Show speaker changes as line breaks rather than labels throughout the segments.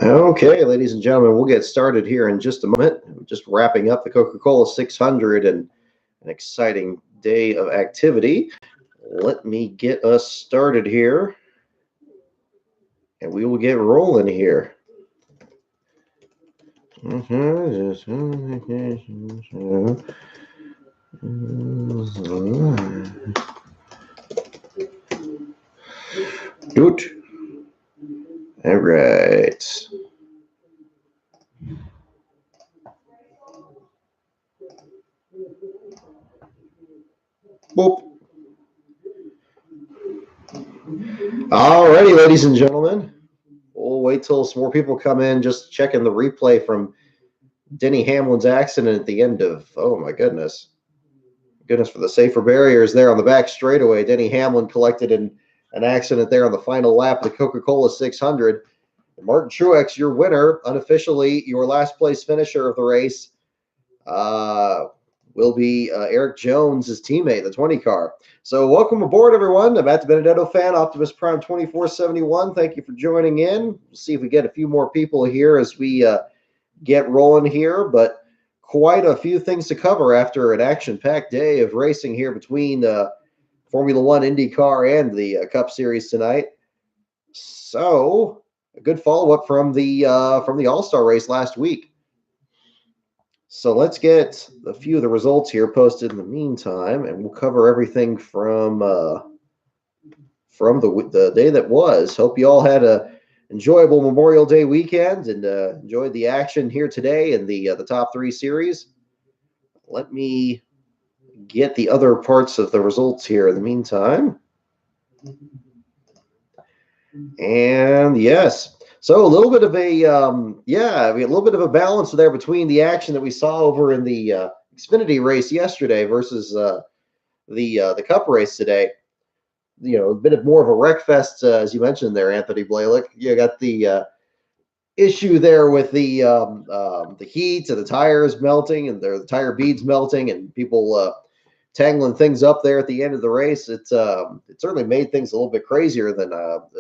Okay, ladies and gentlemen, we'll get started here in just a moment. We're just wrapping up the Coca-Cola 600 and an exciting day of activity. Let me get us started here, and we will get rolling here. Good. All right. Boop. Alrighty, ladies and gentlemen. We'll wait till some more people come in. Just checking the replay from Denny Hamlin's accident at the end of, oh my goodness. Goodness for the safer barriers there on the back straightaway. Denny Hamlin collected in an accident there on the final lap of the Coca-Cola 600. Martin Truex, your winner, unofficially your last place finisher of the race, will be Erik Jones, his teammate, the 20 car. So welcome aboard, everyone. I'm at DiBenedetto fan, Optimus Prime 2471. Thank you for joining in. We'll see if we get a few more people here as we get rolling here, but quite a few things to cover after an action-packed day of racing here between Formula One, IndyCar, and the Cup Series tonight. So a good follow-up from the All-Star race last week. So let's get a few of the results here posted in the meantime, and we'll cover everything from the day that was. Hope you all had a enjoyable Memorial Day weekend and enjoyed the action here today in the top three series. Let me get the other parts of the results here in the meantime. And yes. So a little bit of a little bit of a balance there between the action that we saw over in the Xfinity race yesterday versus the Cup race today. You know, a bit of more of a wreck fest, as you mentioned there, Anthony Blalock. You got the issue there with the heat and the tires melting and the tire beads melting and people tangling things up there at the end of the race. It certainly made things a little bit crazier than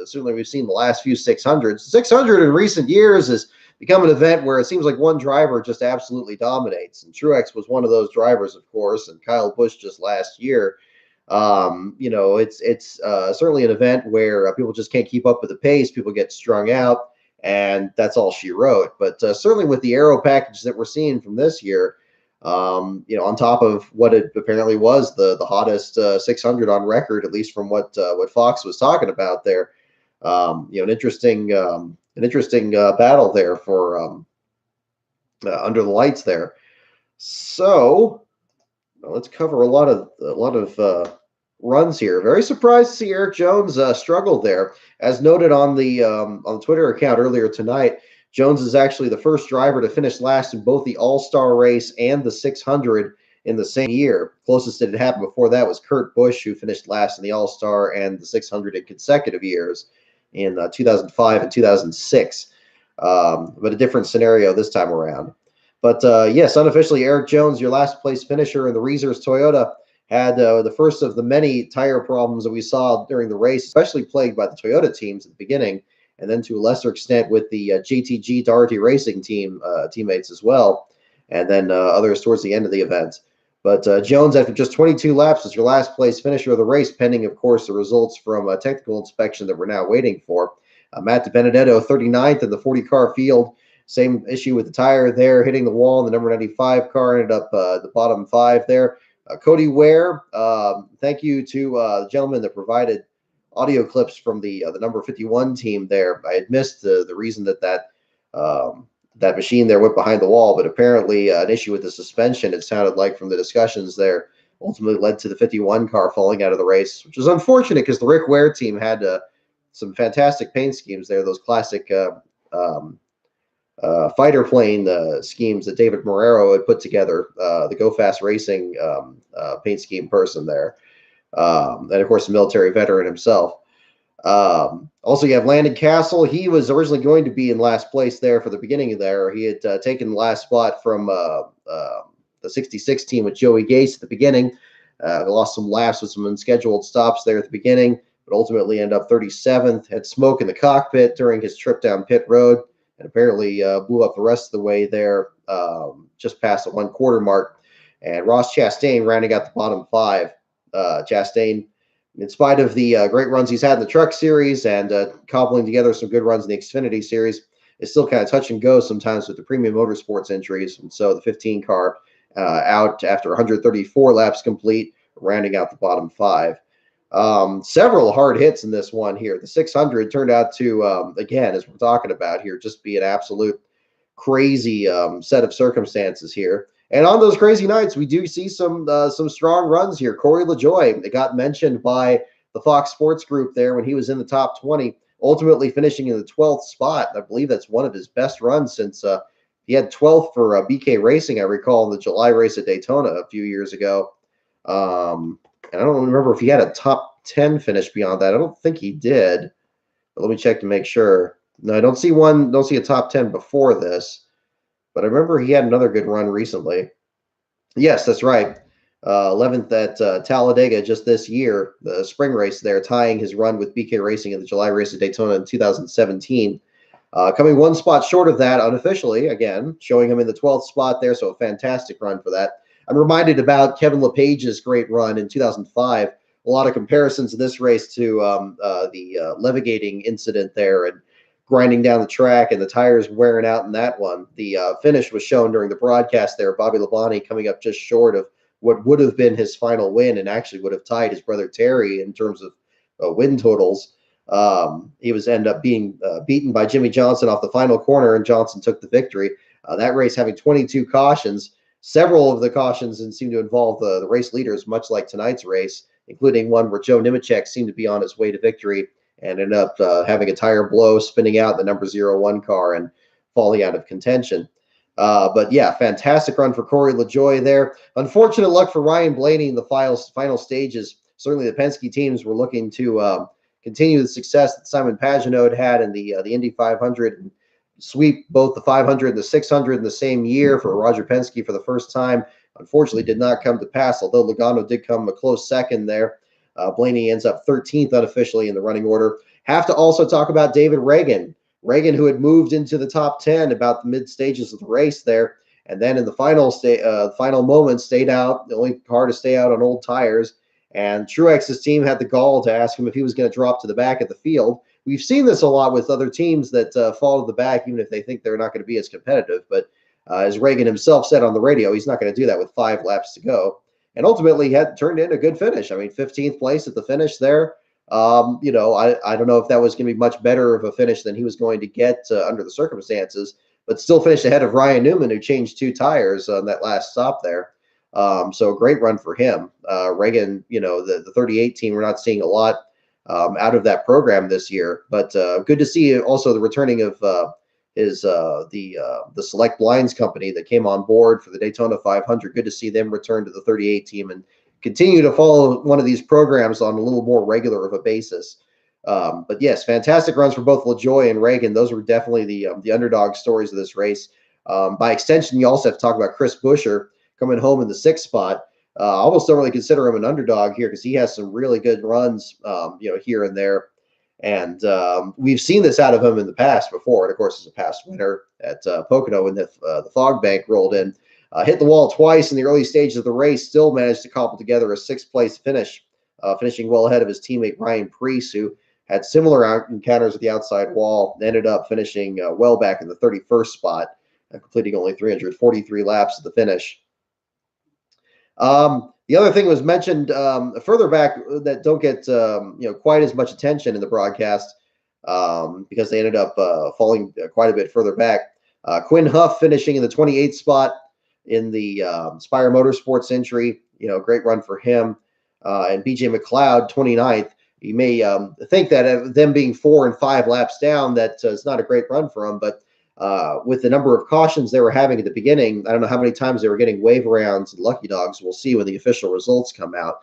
certainly we've seen the last few 600s. 600 in recent years has become an event where it seems like one driver just absolutely dominates. And Truex was one of those drivers, of course, and Kyle Busch just last year. It's certainly an event where people just can't keep up with the pace. People get strung out, and that's all she wrote. But certainly with the aero package that we're seeing from this year, on top of what it apparently was the hottest 600 on record, at least from what Fox was talking about there. An interesting battle there for under the lights there. So let's cover a lot of runs here. Very surprised to see Erik Jones struggle there, as noted on the Twitter account earlier tonight. Jones is actually the first driver to finish last in both the All-Star race and the 600 in the same year. Closest that had happened before that was Kurt Busch, who finished last in the All-Star and the 600 in consecutive years in 2005 and 2006. But a different scenario this time around. But yes, unofficially, Erik Jones, your last place finisher in the Reesers Toyota, had the first of the many tire problems that we saw during the race, especially plagued by the Toyota teams at the beginning, and then to a lesser extent with the JTG Doherty Racing team teammates as well, and then others towards the end of the event. But Jones, after just 22 laps, was your last place finisher of the race, pending, of course, the results from a technical inspection that we're now waiting for. Matt DiBenedetto, 39th in the 40-car field. Same issue with the tire there, hitting the wall. The number 95 car ended up the bottom five there. Cody Ware, thank you to the gentleman that provided audio clips from the number 51 team there. I had missed the reason that machine there went behind the wall, but apparently an issue with the suspension, it sounded like from the discussions there, ultimately led to the 51 car falling out of the race, which was unfortunate because the Rick Ware team had some fantastic paint schemes there, those classic fighter plane schemes that David Marrero had put together, the Go Fast Racing paint scheme person there. And of course, a military veteran himself. Also, you have Landon Cassill. He was originally going to be in last place there for the beginning of there. He had taken the last spot from the 66 team with Joey Gase at the beginning. Lost some laps with some unscheduled stops there at the beginning. but ultimately ended up 37th. Had smoke in the cockpit during his trip down pit road, and apparently blew up the rest of the way there, just past the 1/4 mark. And Ross Chastain rounding out the bottom 5. Chastain, in spite of the great runs he's had in the Truck Series and cobbling together some good runs in the Xfinity Series, is still kind of touch and go sometimes with the premium motorsports injuries. And so the 15 car out after 134 laps complete, rounding out the bottom 5. Several hard hits in this one here. The 600 turned out to, again, as we're talking about here, just be an absolute crazy set of circumstances here. And on those crazy nights, we do see some strong runs here. Corey LaJoie, it got mentioned by the Fox Sports Group there when he was in the top 20, ultimately finishing in the 12th spot. I believe that's one of his best runs since he had 12th for BK Racing, I recall, in the July race at Daytona a few years ago. And I don't remember if he had a top 10 finish beyond that. I don't think he did. But let me check to make sure. No, I don't see a top 10 before this. But I remember he had another good run recently. Yes, that's right. 11th at Talladega just this year, the spring race there, tying his run with BK Racing in the July race at Daytona in 2017. Coming one spot short of that unofficially, again, showing him in the 12th spot there, so a fantastic run for that. I'm reminded about Kevin LePage's great run in 2005. A lot of comparisons in this race to the levigating incident there and grinding down the track and the tires wearing out in that one. The finish was shown during the broadcast there. Bobby Labonte coming up just short of what would have been his final win and actually would have tied his brother Terry in terms of win totals. He was end up being beaten by Jimmy Johnson off the final corner, and Johnson took the victory. That race having 22 cautions. Several of the cautions seem to involve the race leaders, much like tonight's race, including one where Joe Nemechek seemed to be on his way to victory and ended up having a tire blow, spinning out the number 01 car and falling out of contention. But yeah, fantastic run for Corey LaJoie there. Unfortunate luck for Ryan Blaney in the final stages. Certainly the Penske teams were looking to continue the success that Simon Pagenaud had in the Indy 500 and sweep both the 500 and the 600 in the same year for Roger Penske for the first time. Unfortunately, did not come to pass, although Logano did come a close second there. Blaney ends up 13th unofficially in the running order. Have to also talk about David Reagan. Reagan, who had moved into the top 10 about the mid stages of the race there, and then in the final moment stayed out, the only car to stay out on old tires. And Truex's team had the gall to ask him if he was going to drop to the back of the field. We've seen this a lot with other teams that fall to the back, even if they think they're not going to be as competitive. But as Reagan himself said on the radio, he's not going to do that with 5 laps to go. And ultimately, he had turned in a good finish. I mean, 15th place at the finish there. I don't know if that was going to be much better of a finish than he was going to get under the circumstances, but still finished ahead of Ryan Newman, who changed 2 tires on that last stop there. So a great run for him. Reagan, the 38 team, we're not seeing a lot out of that program this year, but good to see also the returning of the Select Blinds company that came on board for the Daytona 500. Good to see them return to the 38 team and continue to follow one of these programs on a little more regular of a basis. But yes, fantastic runs for both LaJoie and Reagan. Those were definitely the underdog stories of this race. By extension, you also have to talk about Chris Buescher coming home in the 6th spot. I almost don't really consider him an underdog here because he has some really good runs, here and there. And we've seen this out of him in the past before. And of course, as a past winner at Pocono when the fog bank rolled in, hit the wall twice in the early stages of the race, still managed to cobble together a 6th place finish, finishing well ahead of his teammate Ryan Preece, who had similar encounters at the outside wall, ended up finishing well back in the 31st spot, completing only 343 laps at the finish. The other thing was mentioned further back that don't get quite as much attention in the broadcast because they ended up falling quite a bit further back. Quinn Huff finishing in the 28th spot in the Spire Motorsports entry. Great run for him. And BJ McLeod 29th. You may think that them being 4 and 5 laps down, that it's not a great run for them, but with the number of cautions they were having at the beginning, I don't know how many times they were getting wave arounds and lucky dogs. We'll see when the official results come out.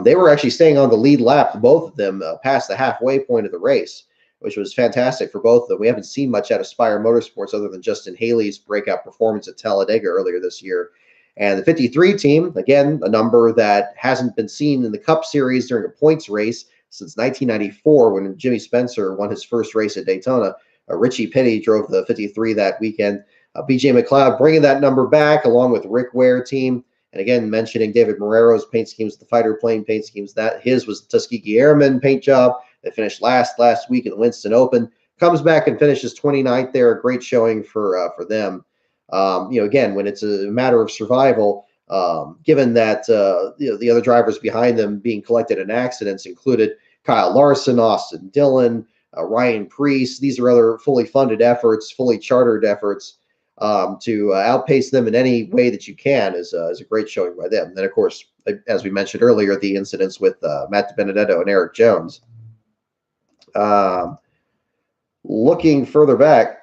They were actually staying on the lead lap, both of them, past the halfway point of the race, which was fantastic for both of them. We haven't seen much out of Spire Motorsports other than Justin Haley's breakout performance at Talladega earlier this year. And the 53 team, again, a number that hasn't been seen in the Cup Series during a points race. since 1994 when Jimmy Spencer won his first race at Daytona. Richie Petty drove the 53 that weekend. BJ McLeod bringing that number back along with Rick Ware team. And again, mentioning David Marrero's paint schemes, the fighter plane paint schemes, that his was the Tuskegee Airmen paint job. They finished last week at the Winston Open. Comes back and finishes 29th there. A great showing for them. Again, when it's a matter of survival, given that the other drivers behind them being collected in accidents included Kyle Larson, Austin Dillon, Ryan Preece. These are other fully funded efforts, fully chartered efforts. To outpace them in any way that you can is a great showing by them. And then, of course, as we mentioned earlier, the incidents with Matt DiBenedetto and Erik Jones. Looking further back,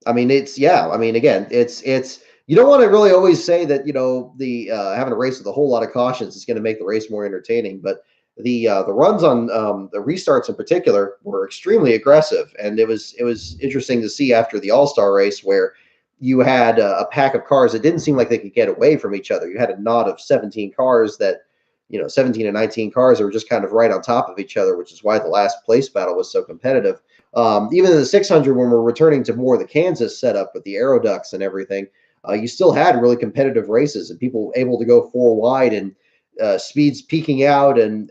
again, it's you don't want to really always say that the having a race with a whole lot of cautions is going to make the race more entertaining, but the runs on the restarts in particular were extremely aggressive, and it was interesting to see after the All-Star race where you had a pack of cars that didn't seem like they could get away from each other. You had a knot of 17 cars that 17 and 19 cars that were just kind of right on top of each other, which is why the last place battle was so competitive. Even in the 600, when we're returning to more of the Kansas setup with the aeroducts and everything, you still had really competitive races and people able to go 4 wide and speeds peaking out and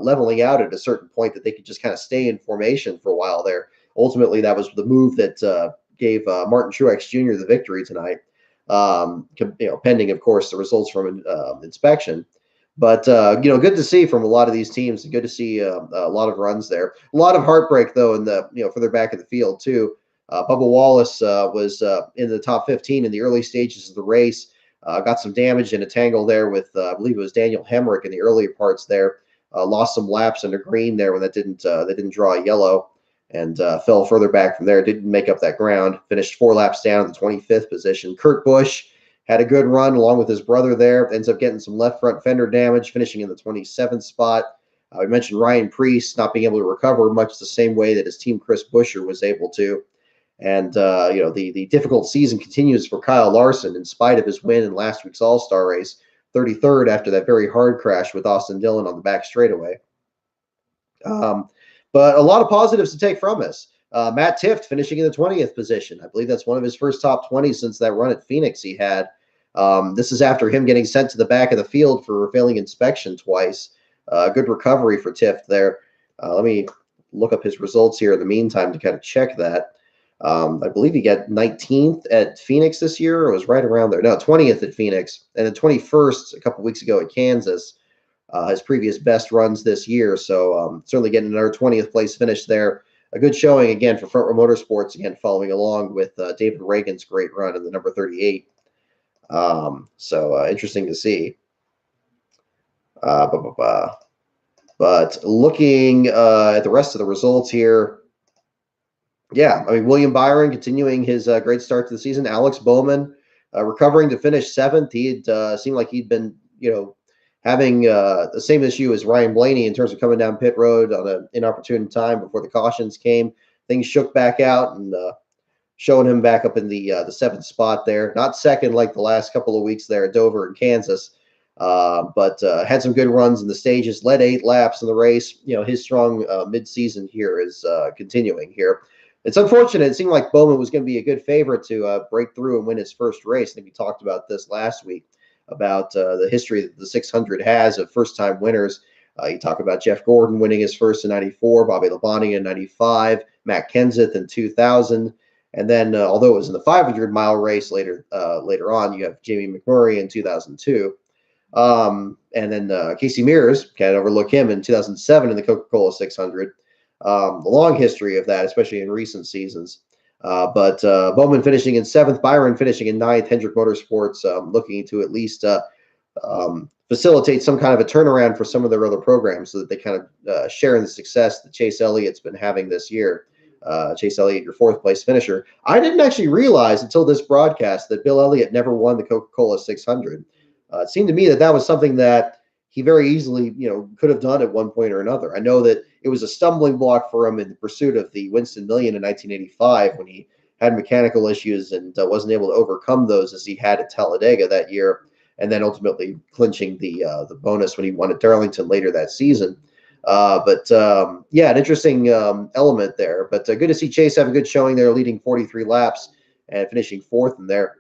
leveling out at a certain point that they could just kind of stay in formation for a while there. Ultimately, that was the move that gave Martin Truex Jr. the victory tonight, pending, of course, the results from inspection. But, good to see from a lot of these teams, and good to see a lot of runs there. A lot of heartbreak, though, in the further back of the field, too. Bubba Wallace was in the top 15 in the early stages of the race. Got some damage in a tangle there with, I believe it was Daniel Hemrick in the earlier parts there. Lost some laps under green there when they didn't draw a yellow, and fell further back from there. Didn't make up that ground. Finished 4 laps down in the 25th position. Kurt Busch had a good run along with his brother there. Ends up getting some left front fender damage, finishing in the 27th spot. We mentioned Ryan Preece not being able to recover much the same way that his team Chris Buescher was able to. And, the difficult season continues for Kyle Larson in spite of his win in last week's All-Star race, 33rd after that very hard crash with Austin Dillon on the back straightaway. But a lot of positives to take from this. Matt Tifft finishing in the 20th position. I believe that's one of his first top 20s since that run at Phoenix he had. This is after him getting sent to the back of the field for failing inspection twice. Good recovery for Tifft there. Let me look up his results here in the meantime to kind of check that. I believe he got 19th at Phoenix this year. It was right around there. No, 20th at Phoenix, and then 21st a couple weeks ago at Kansas. His previous best runs this year. So certainly getting another 20th place finish there. A good showing again for Front Row Motorsports, again following along with David Reagan's great run in the number 38. So interesting to see. But looking at the rest of the results here, William Byron continuing his great start to the season. Alex Bowman recovering to finish 7th. He had seemed like he'd been, having the same issue as Ryan Blaney in terms of coming down pit road on an inopportune time before the cautions came. Things shook back out and showing him back up in the 7th spot there. Not second like the last couple of weeks there at Dover and Kansas, but had some good runs in the stages, led 8 laps in the race. His strong midseason here is continuing here. It's unfortunate. It seemed like Bowman was going to be a good favorite to break through and win his first race. I think we talked about this last week, about the history that the 600 has of first-time winners. You talk about Jeff Gordon winning his first in 94, Bobby Labonte in 95, Matt Kenseth in 2000. And then, although it was in the 500-mile race later on, you have Jamie McMurray in 2002. And then Casey Mears, can't overlook him, in 2007 in the Coca-Cola 600. The long history of that, especially in recent seasons. But Bowman finishing in 7th, Byron finishing in 9th, Hendrick Motorsports looking to at least facilitate some kind of a turnaround for some of their other programs so that they kind of share in the success that Chase Elliott's been having this year. Chase Elliott, your 4th place finisher. I didn't actually realize until this broadcast that Bill Elliott never won the Coca-Cola 600. It seemed to me that was something that he very easily, could have done at one point or another. I know that it was a stumbling block for him in the pursuit of the Winston Million in 1985 when he had mechanical issues and wasn't able to overcome those as he had at Talladega that year, and then ultimately clinching the bonus when he won at Darlington later that season. Yeah, an interesting element there. But good to see Chase have a good showing there, leading 43 laps and finishing fourth in there.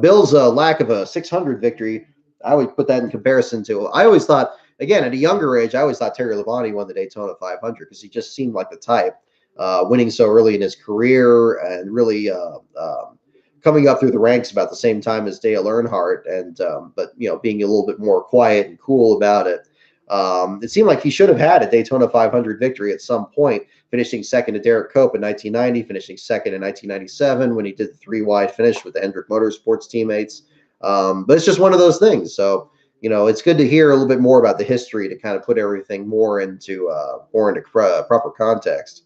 Bill's lack of a 600 victory, I would put that in comparison to. I always thought, again, at a younger age, I always thought Terry Labonte won the Daytona 500 because he just seemed like the type, winning so early in his career and really coming up through the ranks about the same time as Dale Earnhardt, and but being a little bit more quiet and cool about it. It seemed like he should have had a Daytona 500 victory at some point, finishing second to Derek Cope in 1990, finishing second in 1997 when he did the three-wide finish with the Hendrick Motorsports teammates. But it's just one of those things. So, it's good to hear a little bit more about the history to kind of put everything more into proper context.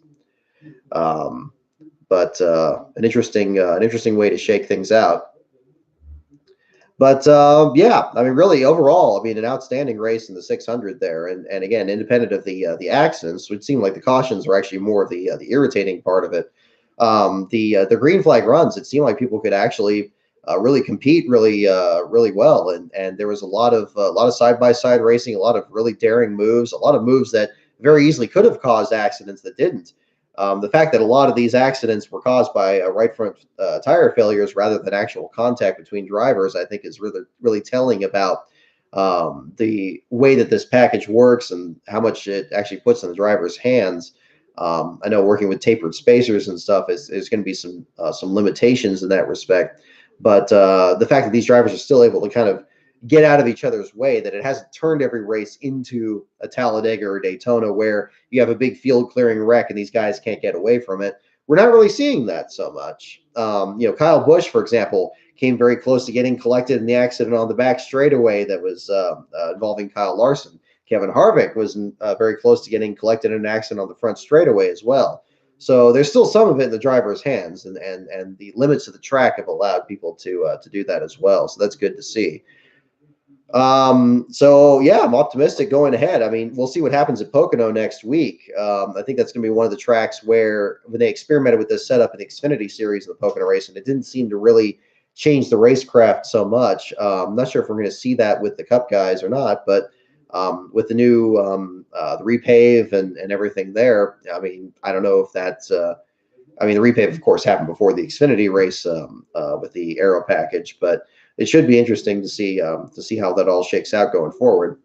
But an interesting way to shake things out. But yeah, I mean, really overall, I mean, an outstanding race in the 600 there, and again, independent of the accidents, it seemed like the cautions were actually more of the irritating part of it. The green flag runs, it seemed like people could actually really compete really well, and there was a lot of side by side racing, a lot of really daring moves, a lot of moves that very easily could have caused accidents that didn't. The fact that a lot of these accidents were caused by right front tire failures rather than actual contact between drivers, I think is really telling about the way that this package works and how much it actually puts in the driver's hands. I know working with tapered spacers and stuff is going to be some limitations in that respect, but the fact that these drivers are still able to kind of get out of each other's way, that it hasn't turned every race into a Talladega or Daytona where you have a big field clearing wreck and these guys can't get away from it. We're not really seeing that so much. Kyle Busch, for example, came very close to getting collected in the accident on the back straightaway that was involving Kyle Larson. Kevin Harvick was very close to getting collected in an accident on the front straightaway as well. So there's still some of it in the driver's hands, and the limits of the track have allowed people to do that as well. So that's good to see. So yeah, I'm optimistic going ahead. I mean, we'll see what happens at Pocono next week. I think that's going to be one of the tracks where when they experimented with this setup in the Xfinity series of the Pocono race, and it didn't seem to really change the racecraft so much. I'm not sure if we're going to see that with the Cup guys or not, but with the new the repave and everything there, I mean, I don't know if that's I mean, the repave, of course, happened before the Xfinity race with the aero package, but it should be interesting to see how that all shakes out going forward.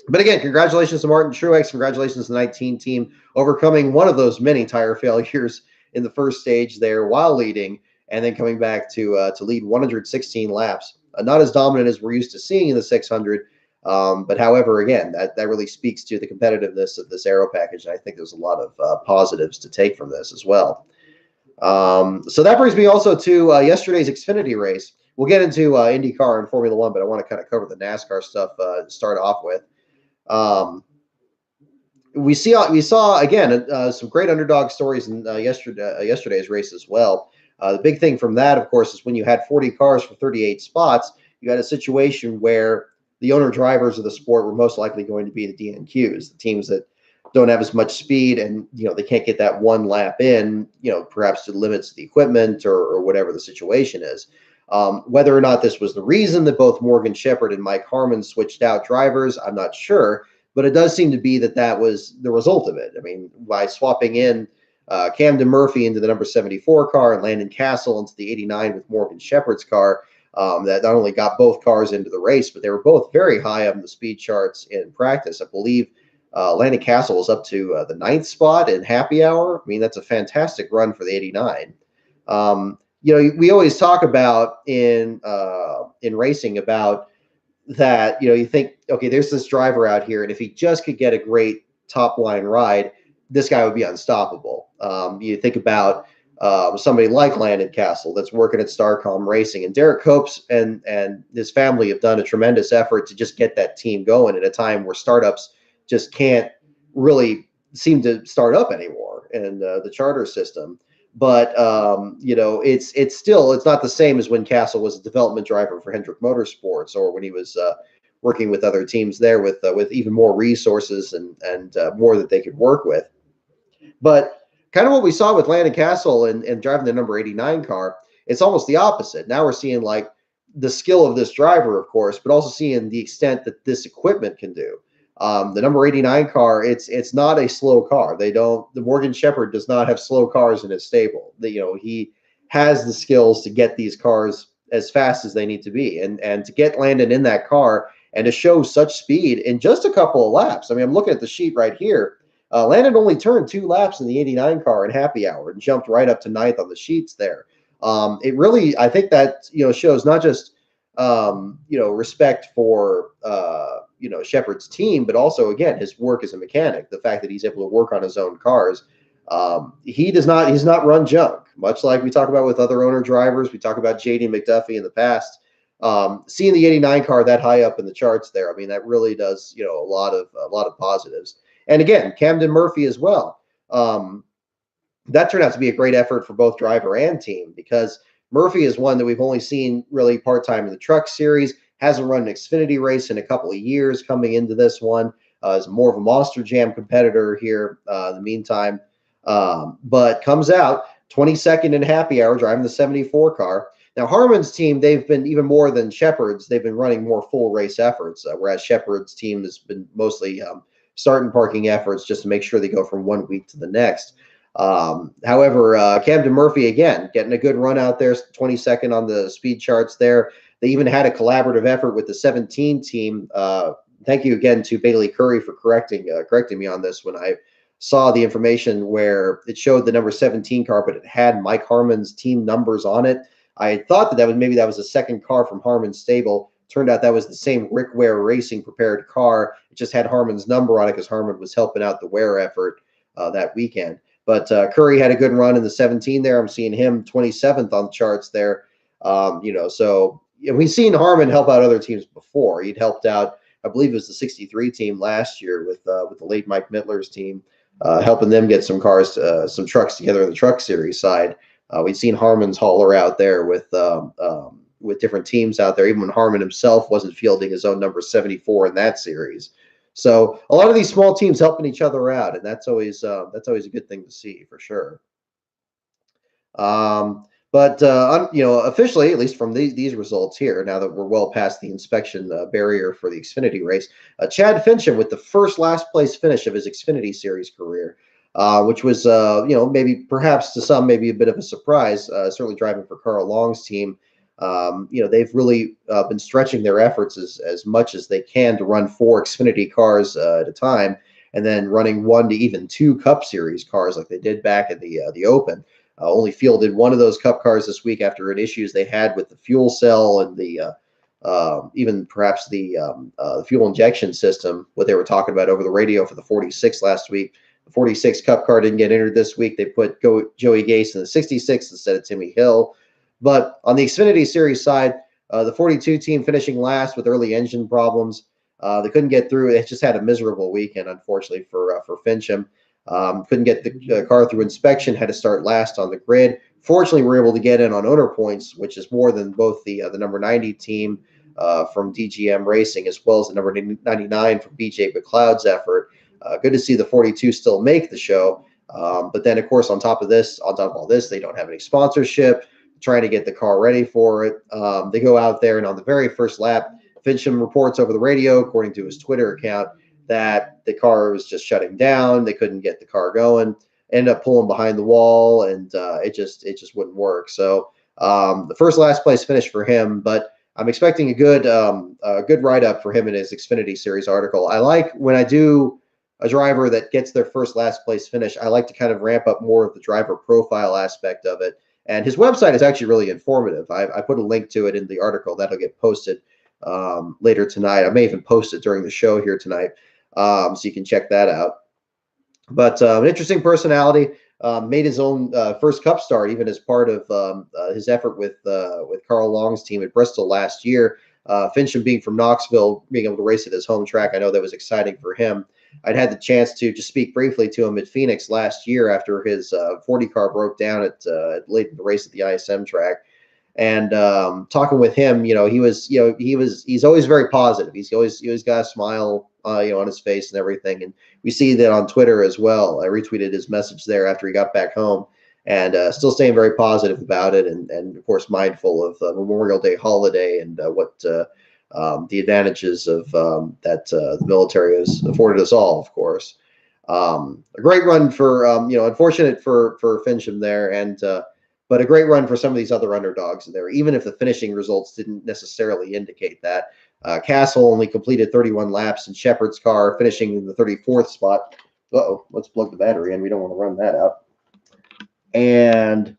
But again, congratulations to Martin Truex. Congratulations to the 19 team overcoming one of those many tire failures in the first stage there while leading, and then coming back to lead 116 laps. Not as dominant as we're used to seeing in the 600. But however, again, that really speaks to the competitiveness of this aero package. And I think there's a lot of positives to take from this as well. So that brings me also to yesterday's Xfinity race. We'll get into IndyCar and Formula One, but I want to kind of cover the NASCAR stuff to start off with. We saw again some great underdog stories in yesterday's race as well. The big thing from that, of course, is when you had 40 cars for 38 spots, you had a situation where the owner drivers of the sport were most likely going to be the DNQs, the teams that don't have as much speed and they can't get that one lap in, perhaps to the limits of the equipment or whatever the situation is. Whether or not this was the reason that both Morgan Shepherd and Mike Harmon switched out drivers, I'm not sure, but it does seem to be that was the result of it. I mean, by swapping in Camden Murphy into the number 74 car and Landon Cassill into the 89 with Morgan Shepherd's car, that not only got both cars into the race, but they were both very high on the speed charts in practice. I believe Landon Cassill was up to the 9th spot in happy hour. I mean, that's a fantastic run for the 89. We always talk about in racing about that, you think, okay, there's this driver out here, and if he just could get a great top line ride, this guy would be unstoppable. You think about somebody like Landon Cassill that's working at Starcom Racing, and Derek Copes and his family have done a tremendous effort to just get that team going at a time where startups just can't really seem to start up anymore in the charter system. But it's not the same as when Cassill was a development driver for Hendrick Motorsports, or when he was working with other teams there with even more resources and more that they could work with. But kind of what we saw with Landon Cassill and driving the number 89 car, it's almost the opposite. Now we're seeing like the skill of this driver, of course, but also seeing the extent that this equipment can do. The number 89 car, it's not a slow car. The Morgan Shepherd does not have slow cars in his stable. He has the skills to get these cars as fast as they need to be, and to get Landon in that car and to show such speed in just a couple of laps. I mean, I'm looking at the sheet right here. Landon only turned 2 laps in the 89 car in happy hour and jumped right up to 9th on the sheets there. It really, I think that, shows not just, respect for, Shepherd's team, but also, again, his work as a mechanic, the fact that he's able to work on his own cars. He's not run junk, much like we talk about with other owner drivers. We talk about JD McDuffie in the past. Seeing the 89 car that high up in the charts there, I mean, that really does, a lot of positives. And again, Camden Murphy as well. That turned out to be a great effort for both driver and team, because Murphy is one that we've only seen really part-time in the Truck Series, hasn't run an Xfinity race in a couple of years coming into this one, is more of a Monster Jam competitor here in the meantime, but comes out 22nd in happy hour driving the 74 car. Now, Harmon's team, they've been even more than Shepherd's. They've been running more full race efforts, whereas Shepherd's team has been mostly start and parking efforts just to make sure they go from one week to the next. However, Camden Murphy, again, getting a good run out there, 22nd on the speed charts there. They even had a collaborative effort with the 17 team. Thank you again to Bailey Curry for correcting me on this when I saw the information where it showed the number 17 car, but it had Mike Harmon's team numbers on it. I thought that was a second car from Harmon's stable. Turned out that was the same Rick Ware Racing prepared car. It just had Harmon's number on it because Harmon was helping out the Ware effort that weekend. But Curry had a good run in the 17 there. I'm seeing him 27th on the charts there. So we've seen Harmon help out other teams before. He'd helped out, I believe it was the 63 team last year with the late Mike Mittler's team, helping them get some cars, some trucks together in the Truck Series side. We've seen Harmon's hauler out there with different teams out there, even when Harmon himself wasn't fielding his own number 74 in that series. So a lot of these small teams helping each other out, and that's always a good thing to see for sure. But officially, at least from these results here, now that we're well past the inspection barrier for the Xfinity race, Chad Fincham with the first last place finish of his Xfinity Series career, which was maybe perhaps to some maybe a bit of a surprise. Certainly driving for Carl Long's team. They've really been stretching their efforts as much as they can to run 4 Xfinity cars at a time, and then running 1 to even 2 Cup Series cars like they did back at the Open. Only fielded 1 of those Cup cars this week after an issues they had with the fuel cell and the even perhaps the fuel injection system, what they were talking about over the radio for the 46 last week. The 46 Cup car didn't get entered this week. They put Joey Gase in the 66 instead of Timmy Hill. But on the Xfinity Series side, the 42 team finishing last with early engine problems. They couldn't get through. They just had a miserable weekend, unfortunately, for Fincham. Couldn't get the car through inspection, had to start last on the grid. Fortunately, we were able to get in on owner points, which is more than both the number 90 team from DGM Racing as well as the number 99 from BJ McLeod's effort. Good to see the 42 still make the show. But then, of course, on top of all this, they don't have any sponsorship, trying to get the car ready for it. They go out there, and on the very first lap, Fincham reports over the radio, according to his Twitter account, that the car was just shutting down. They couldn't get the car going. Ended up pulling behind the wall, and it just wouldn't work. So the first last place finish for him, but I'm expecting a good write up for him in his Xfinity Series article. I like when I do a driver that gets their first last place finish, I like to kind of ramp up more of the driver profile aspect of it. And his website is actually really informative. I put a link to it in the article that'll get posted later tonight. I may even post it during the show here tonight, so you can check that out. But an interesting personality, made his own first Cup start, even as part of his effort with Carl Long's team at Bristol last year. Fincham being from Knoxville, being able to race at his home track, I know that was exciting for him. I'd had the chance to just speak briefly to him at Phoenix last year after his 40 car broke down at late in the race at the ISM track. And talking with him, he's always very positive. He's always got a smile, on his face and everything. And we see that on Twitter as well. I retweeted his message there after he got back home, and still staying very positive about it. And of course, mindful of Memorial Day holiday and what the advantages of that the military has afforded us all, of course. A great run for unfortunate for Fincham there, and but a great run for some of these other underdogs there, even if the finishing results didn't necessarily indicate that. Cassill only completed 31 laps in Shepard's car, finishing in the 34th spot. Uh-oh, let's plug the battery in. We don't want to run that out. And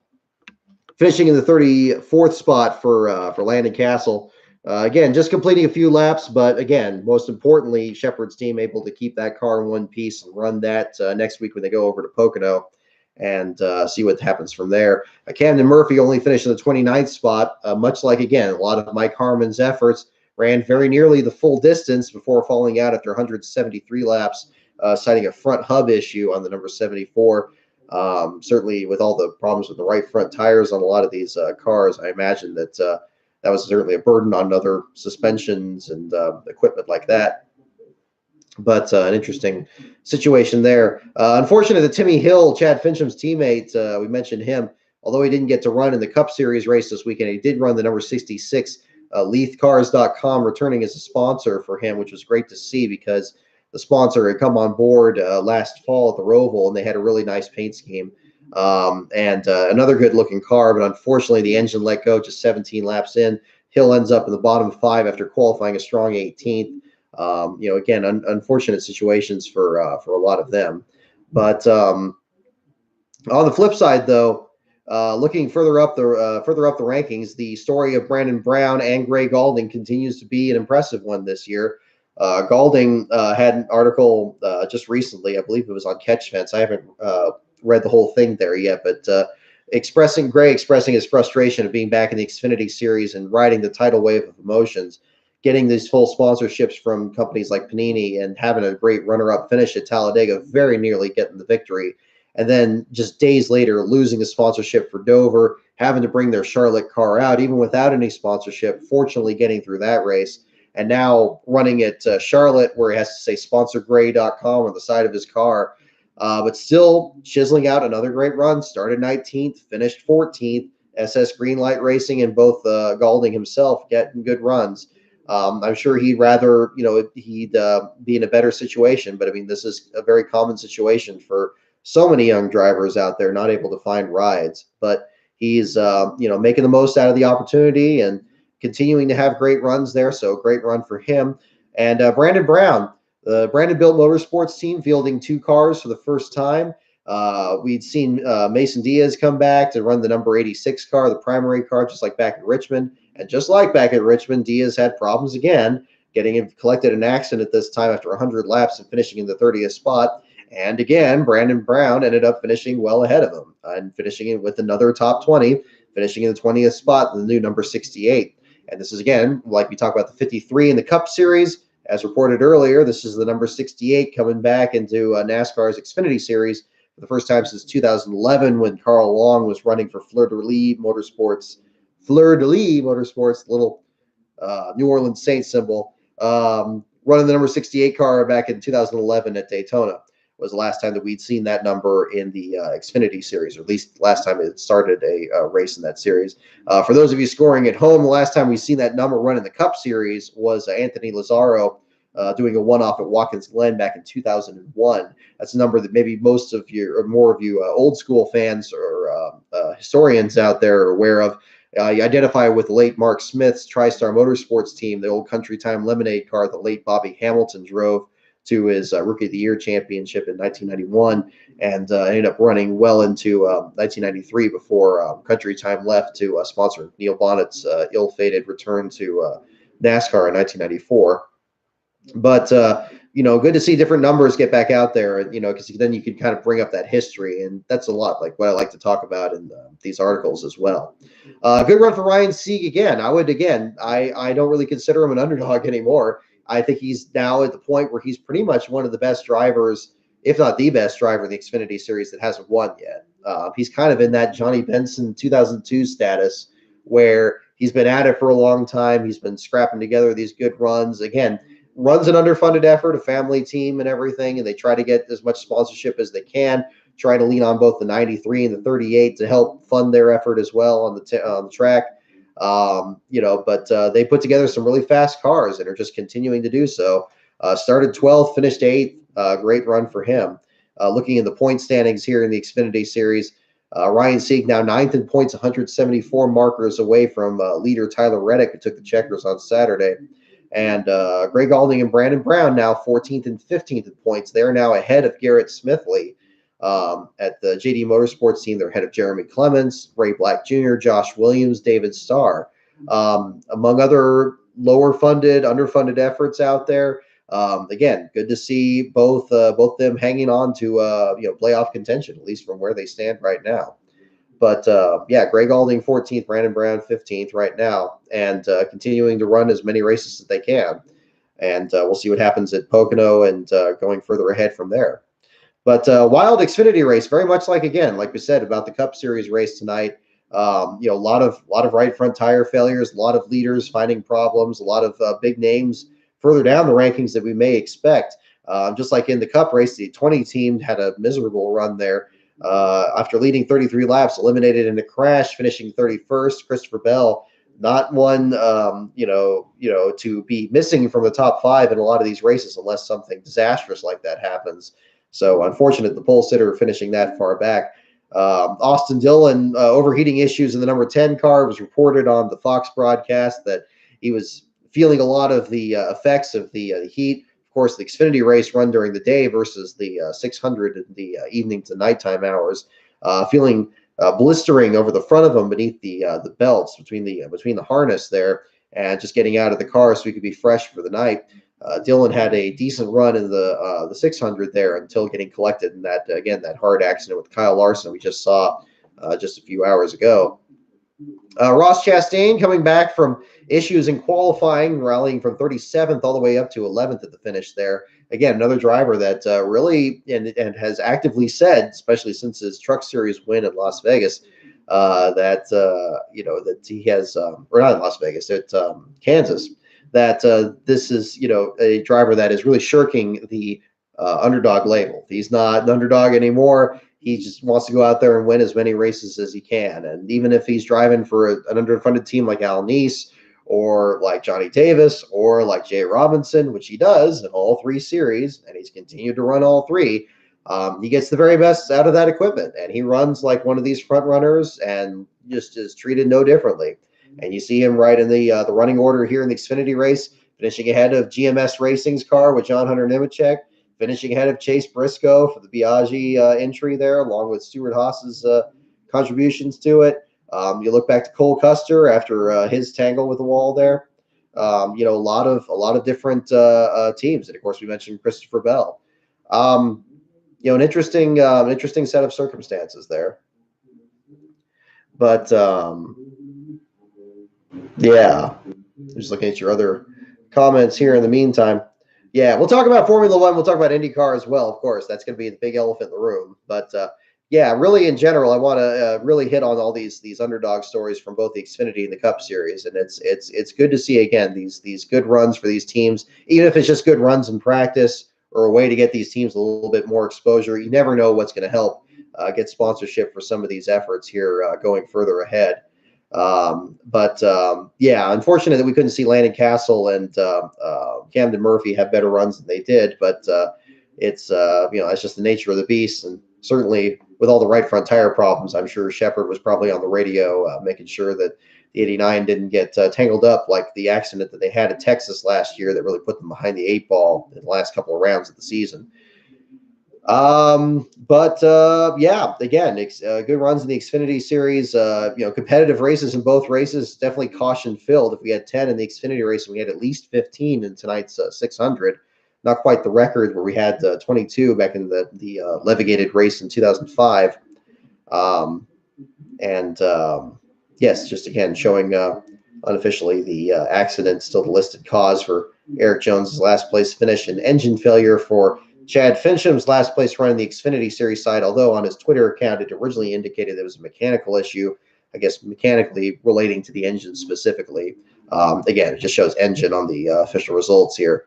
finishing in the 34th spot for Landon Cassill. Again, just completing a few laps, but again, most importantly, Shepard's team able to keep that car in one piece and run that next week when they go over to Pocono and see what happens from there. Camden Murphy only finished in the 29th spot, much like, again, a lot of Mike Harmon's efforts, ran very nearly the full distance before falling out after 173 laps, citing a front hub issue on the number 74. Certainly with all the problems with the right front tires on a lot of these cars, I imagine that that was certainly a burden on other suspensions and equipment like that. But an interesting situation there. Unfortunately, the Timmy Hill, Chad Fincham's teammate, we mentioned him, although he didn't get to run in the Cup Series race this weekend, he did run the number 66, LeithCars.com, returning as a sponsor for him, which was great to see because the sponsor had come on board last fall at the Roval, and they had a really nice paint scheme. And another good-looking car, but unfortunately the engine let go just 17 laps in. Hill ends up in the bottom 5 after qualifying a strong 18th. Again, unfortunate situations for a lot of them. But on the flip side, though, looking further up the rankings, the story of Brandon Brown and Gray Galding continues to be an impressive one this year. Galding had an article just recently, I believe it was on Catch Fence. I haven't read the whole thing there yet, but expressing his frustration of being back in the Xfinity series and riding the tidal wave of emotions, getting these full sponsorships from companies like Panini and having a great runner-up finish at Talladega, very nearly getting the victory. And then just days later, losing a sponsorship for Dover, having to bring their Charlotte car out, even without any sponsorship, fortunately getting through that race. And now running at Charlotte, where he has to say sponsorgray.com on the side of his car, but still chiseling out another great run. Started 19th, finished 14th. SS Greenlight Racing and both Galding himself getting good runs. I'm sure he'd rather, he'd be in a better situation. But I mean, this is a very common situation for so many young drivers out there not able to find rides. But he's, making the most out of the opportunity and continuing to have great runs there. So great run for him. And Brandon Brown, the Brandon Built Motorsports team fielding 2 cars for the first time. We'd seen Mason Diaz come back to run the number 86 car, the primary car, just like back at Richmond. And just like back at Richmond, Diaz had problems again, collected an accident this time after 100 laps and finishing in the 30th spot. And again, Brandon Brown ended up finishing well ahead of him and finishing it with another top 20, finishing in the 20th spot, the new number 68. And this is, again, like we talked about the 53 in the Cup Series. As reported earlier, this is the number 68 coming back into NASCAR's Xfinity Series for the first time since 2011 when Carl Long was running for Fleur de Lis Motorsports, little New Orleans Saints symbol, running the number 68 car back in 2011 at Daytona. Was the last time that we'd seen that number in the Xfinity Series, or at least last time it started a race in that series. For those of you scoring at home, the last time we've seen that number run in the Cup Series was Anthony Lazzaro doing a one-off at Watkins Glen back in 2001. That's a number that maybe most of you, or more of you old school fans or historians out there are aware of. You identify with the late Mark Smith's TriStar Motorsports team, the old Country Time Lemonade car that late Bobby Hamilton drove to his Rookie of the Year championship in 1991, and ended up running well into 1993 before Country Time left to sponsor Neil Bonnett's ill-fated return to NASCAR in 1994. But, good to see different numbers get back out there, because then you can kind of bring up that history, and that's a lot like what I like to talk about in these articles as well. Good run for Ryan Sieg again. I don't really consider him an underdog anymore. I think he's now at the point where he's pretty much one of the best drivers, if not the best driver in the Xfinity Series that hasn't won yet. He's kind of in that Johnny Benson 2002 status where he's been at it for a long time. He's been scrapping together these good runs. Again, runs an underfunded effort, a family team and everything, and they try to get as much sponsorship as they can, try to lean on both the 93 and the 38 to help fund their effort as well on the track. But they put together some really fast cars and are just continuing to do so. Started 12th, finished 8th. Great run for him. Looking in the point standings here in the Xfinity Series, Ryan Sieg now 9th in points, 174 markers away from leader Tyler Reddick, who took the checkers on Saturday. And Greg Alding and Brandon Brown now 14th and 15th in points. They're now ahead of Garrett Smithley. At the JD Motorsports team, they're ahead of Jeremy Clements, Ray Black Jr., Josh Williams, David Starr. Among other lower funded, underfunded efforts out there. Again, good to see both them hanging on to playoff contention, at least from where they stand right now. But Greg Alding 14th, Brandon Brown 15th right now, and continuing to run as many races as they can. And we'll see what happens at Pocono and going further ahead from there. But wild Xfinity race, very much like we said about the Cup Series race tonight. A lot of right front tire failures, a lot of leaders finding problems, a lot of big names further down the rankings that we may expect. Just like in the Cup race, the 20 team had a miserable run there. After leading 33 laps, eliminated in a crash, finishing 31st. Christopher Bell, not one, to be missing from the top 5 in a lot of these races unless something disastrous like that happens. So unfortunate, the pole sitter finishing that far back. Austin Dillon, overheating issues in the number 10 car. It was reported on the Fox broadcast that he was feeling a lot of the effects of the heat. Of course, the Xfinity race run during the day versus the 600 in the evening to nighttime hours. Feeling blistering over the front of him beneath the belts between the harness there, and just getting out of the car so he could be fresh for the night. Dillon had a decent run in the 600 there until getting collected in that hard accident with Kyle Larson we just saw just a few hours ago. Ross Chastain coming back from issues in qualifying, rallying from 37th all the way up to 11th at the finish there. Again, another driver that really and has actively said, especially since his Truck Series win at Las Vegas, that he has, or not in Las Vegas, at Kansas, that this is, a driver that is really shirking the underdog label. He's not an underdog anymore. He just wants to go out there and win as many races as he can. And even if he's driving for an underfunded team like Al Neese or like Johnny Davis or like Jay Robinson, which he does in all 3 series, and he's continued to run all 3, he gets the very best out of that equipment. And he runs like one of these front runners and just is treated no differently. And you see him right in the running order here in the Xfinity race, finishing ahead of GMS Racing's car with John Hunter Nemechek, finishing ahead of Chase Briscoe for the Biaggi entry there, along with Stuart Haas's contributions to it. You look back to Cole Custer after his tangle with the wall there. A lot of different teams, and of course we mentioned Christopher Bell. An interesting set of circumstances there. But just looking at your other comments here in the meantime. Yeah, we'll talk about Formula One. We'll talk about IndyCar as well, of course. That's going to be the big elephant in the room. But really in general, I want to really hit on all these underdog stories from both the Xfinity and the Cup Series, and it's good to see again these good runs for these teams, even if it's just good runs in practice or a way to get these teams a little bit more exposure. You never know what's going to help get sponsorship for some of these efforts here going further ahead. Unfortunate that we couldn't see Landon Cassill and Camden Murphy have better runs than they did, but it's just the nature of the beast. And certainly with all the right front tire problems, I'm sure Shepard was probably on the radio making sure that the 89 didn't get tangled up like the accident that they had at Texas last year that really put them behind the 8 ball in the last couple of rounds of the season. Again, good runs in the Xfinity Series. Competitive races in both races, definitely caution filled. If we had 10 in the Xfinity race, and we had at least 15 in tonight's 600. Not quite the record where we had 22 back in the Levigated race in 2005. Just again showing unofficially the accident, still the listed cause for Erik Jones' last place finish, and engine failure for Chad Fincham's last place run in the Xfinity Series side, although on his Twitter account it originally indicated it was a mechanical issue, I guess mechanically relating to the engine specifically. Again, it just shows engine on the official results here.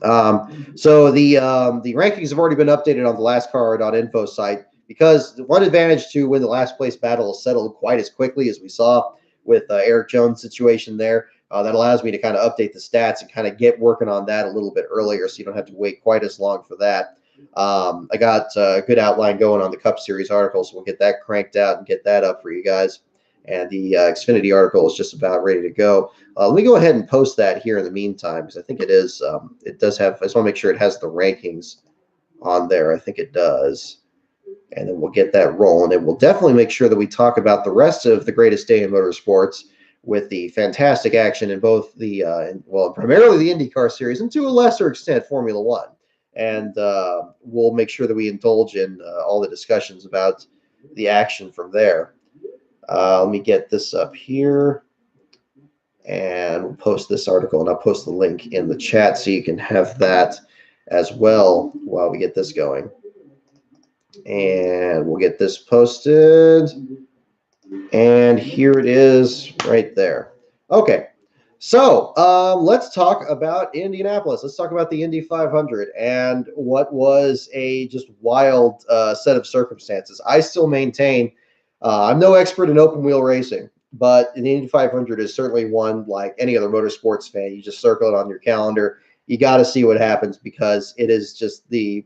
So the rankings have already been updated on the lastcar.info site, because one advantage to when the last place battle is settled quite as quickly as we saw with Erik Jones' situation there. That allows me to kind of update the stats and kind of get working on that a little bit earlier, so you don't have to wait quite as long for that. I got a good outline going on the Cup Series article, so we'll get that cranked out and get that up for you guys. And the Xfinity article is just about ready to go. Let me go ahead and post that here in the meantime, because I think it is. It does have. I just want to make sure it has the rankings on there. I think it does. And then we'll get that rolling. And we'll definitely make sure that we talk about the rest of the greatest day in motorsports, with the fantastic action in both the, primarily the IndyCar series, and to a lesser extent, Formula One. And we'll make sure that we indulge in all the discussions about the action from there. Let me get this up here, and we'll post this article, and I'll post the link in the chat so you can have that as well while we get this going. And we'll get this posted. And here it is right there. Okay, so let's talk about Indianapolis. Let's talk about the Indy 500 and what was a just wild set of circumstances. I still maintain I'm no expert in open wheel racing, but the Indy 500 is certainly one, like any other motorsports fan. You just circle it on your calendar. You got to see what happens, because it is just the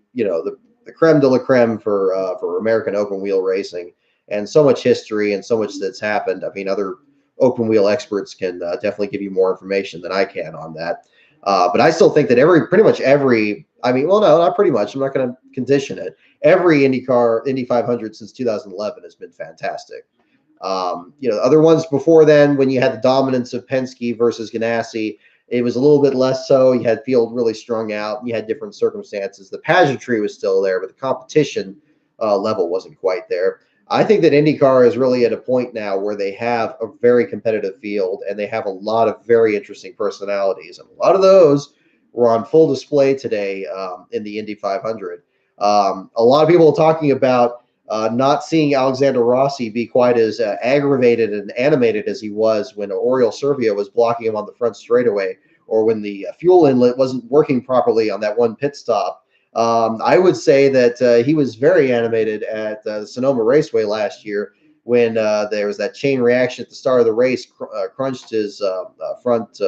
creme de la creme for American open wheel racing. And so much history and so much that's happened. I mean, other open wheel experts can definitely give you more information than I can on that. But I still think that not pretty much. I'm not going to condition it. Every Indy 500 since 2011 has been fantastic. Other ones before then, when you had the dominance of Penske versus Ganassi, it was a little bit less so. You had field really strung out, and you had different circumstances. The pageantry was still there, but the competition level wasn't quite there. I think that IndyCar is really at a point now where they have a very competitive field, and they have a lot of very interesting personalities. And a lot of those were on full display today in the Indy 500. A lot of people talking about not seeing Alexander Rossi be quite as aggravated and animated as he was when Oriol Servia was blocking him on the front straightaway, or when the fuel inlet wasn't working properly on that one pit stop. I would say that he was very animated at Sonoma Raceway last year, when there was that chain reaction at the start of the race, crunched his front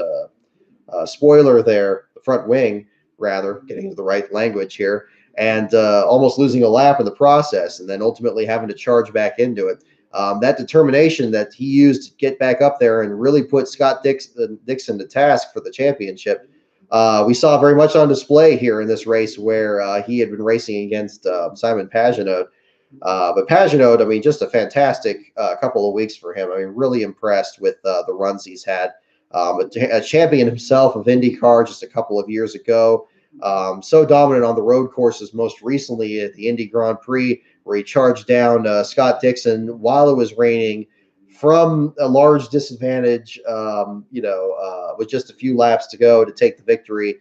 spoiler there, the front wing, rather, getting into the right language here, and almost losing a lap in the process, and then ultimately having to charge back into it. That determination that he used to get back up there and really put Scott Dixon to task for the championship, we saw very much on display here in this race, where he had been racing against Simon Pagenaud. But Pagenaud, I mean, just a fantastic couple of weeks for him. I mean, really impressed with the runs he's had. A champion himself of IndyCar just a couple of years ago. So dominant on the road courses, most recently at the Indy Grand Prix, where he charged down Scott Dixon while it was raining from a large disadvantage, with just a few laps to go to take the victory.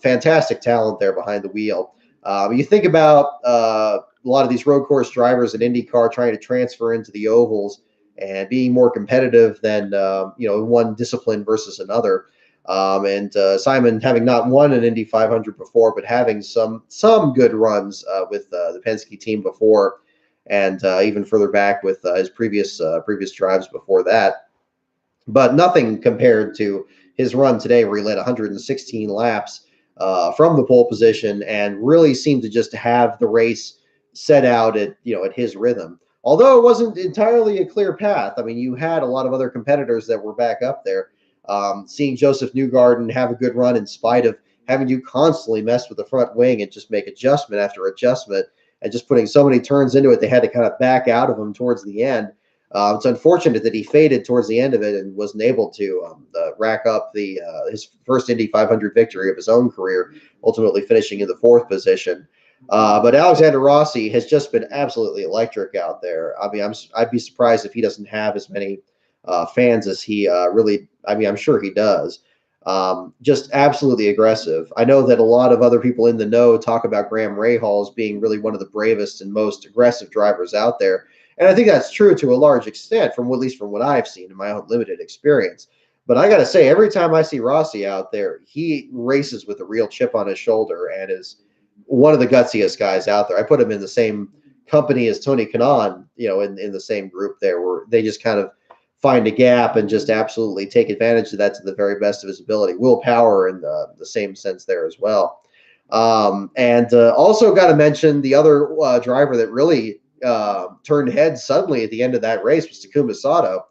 Fantastic talent there behind the wheel. You think about a lot of these road course drivers at IndyCar trying to transfer into the ovals and being more competitive than, one discipline versus another. And Simon, having not won an Indy 500 before, but having some good runs with the Penske team before, and even further back with his previous drives before that. But nothing compared to his run today, where he led 116 laps from the pole position and really seemed to just have the race set out at his rhythm. Although it wasn't entirely a clear path. I mean, you had a lot of other competitors that were back up there. Seeing Joseph Newgarden have a good run in spite of having to constantly mess with the front wing and just make adjustment after adjustment, and just putting so many turns into it, they had to kind of back out of him towards the end. It's unfortunate that he faded towards the end of it and wasn't able to rack up his first Indy 500 victory of his own career, ultimately finishing in the 4th position. But Alexander Rossi has just been absolutely electric out there. I mean, I'd be surprised if he doesn't have as many fans as he really. I mean, I'm sure he does. Just absolutely aggressive. I know that a lot of other people in the know talk about Graham Rahal as being really one of the bravest and most aggressive drivers out there. And I think that's true to a large extent, at least from what I've seen in my own limited experience. But I got to say, every time I see Rossi out there, he races with a real chip on his shoulder and is one of the gutsiest guys out there. I put him in the same company as Tony Kanaan, in the same group there, where they just kind of find a gap and just absolutely take advantage of that to the very best of his ability. Will Power in the same sense there as well. And also got to mention the other driver that really turned heads suddenly at the end of that race was Takuma Sato.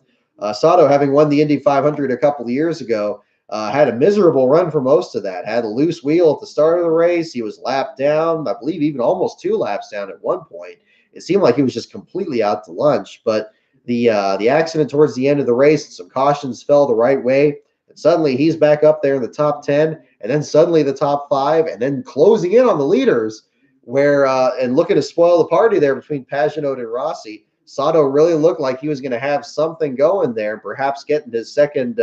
Sato, having won the Indy 500 a couple of years ago, had a miserable run for most of that. Had a loose wheel at the start of the race. He was lapped down, I believe even almost 2 laps down at one point. It seemed like he was just completely out to lunch. But the accident towards the end of the race, some cautions fell the right way. And suddenly he's back up there in the top 10, and then suddenly the top 5, and then closing in on the leaders where and looking to spoil the party there between Pagenaud and Rossi. Sato really looked like he was going to have something going there, perhaps getting his second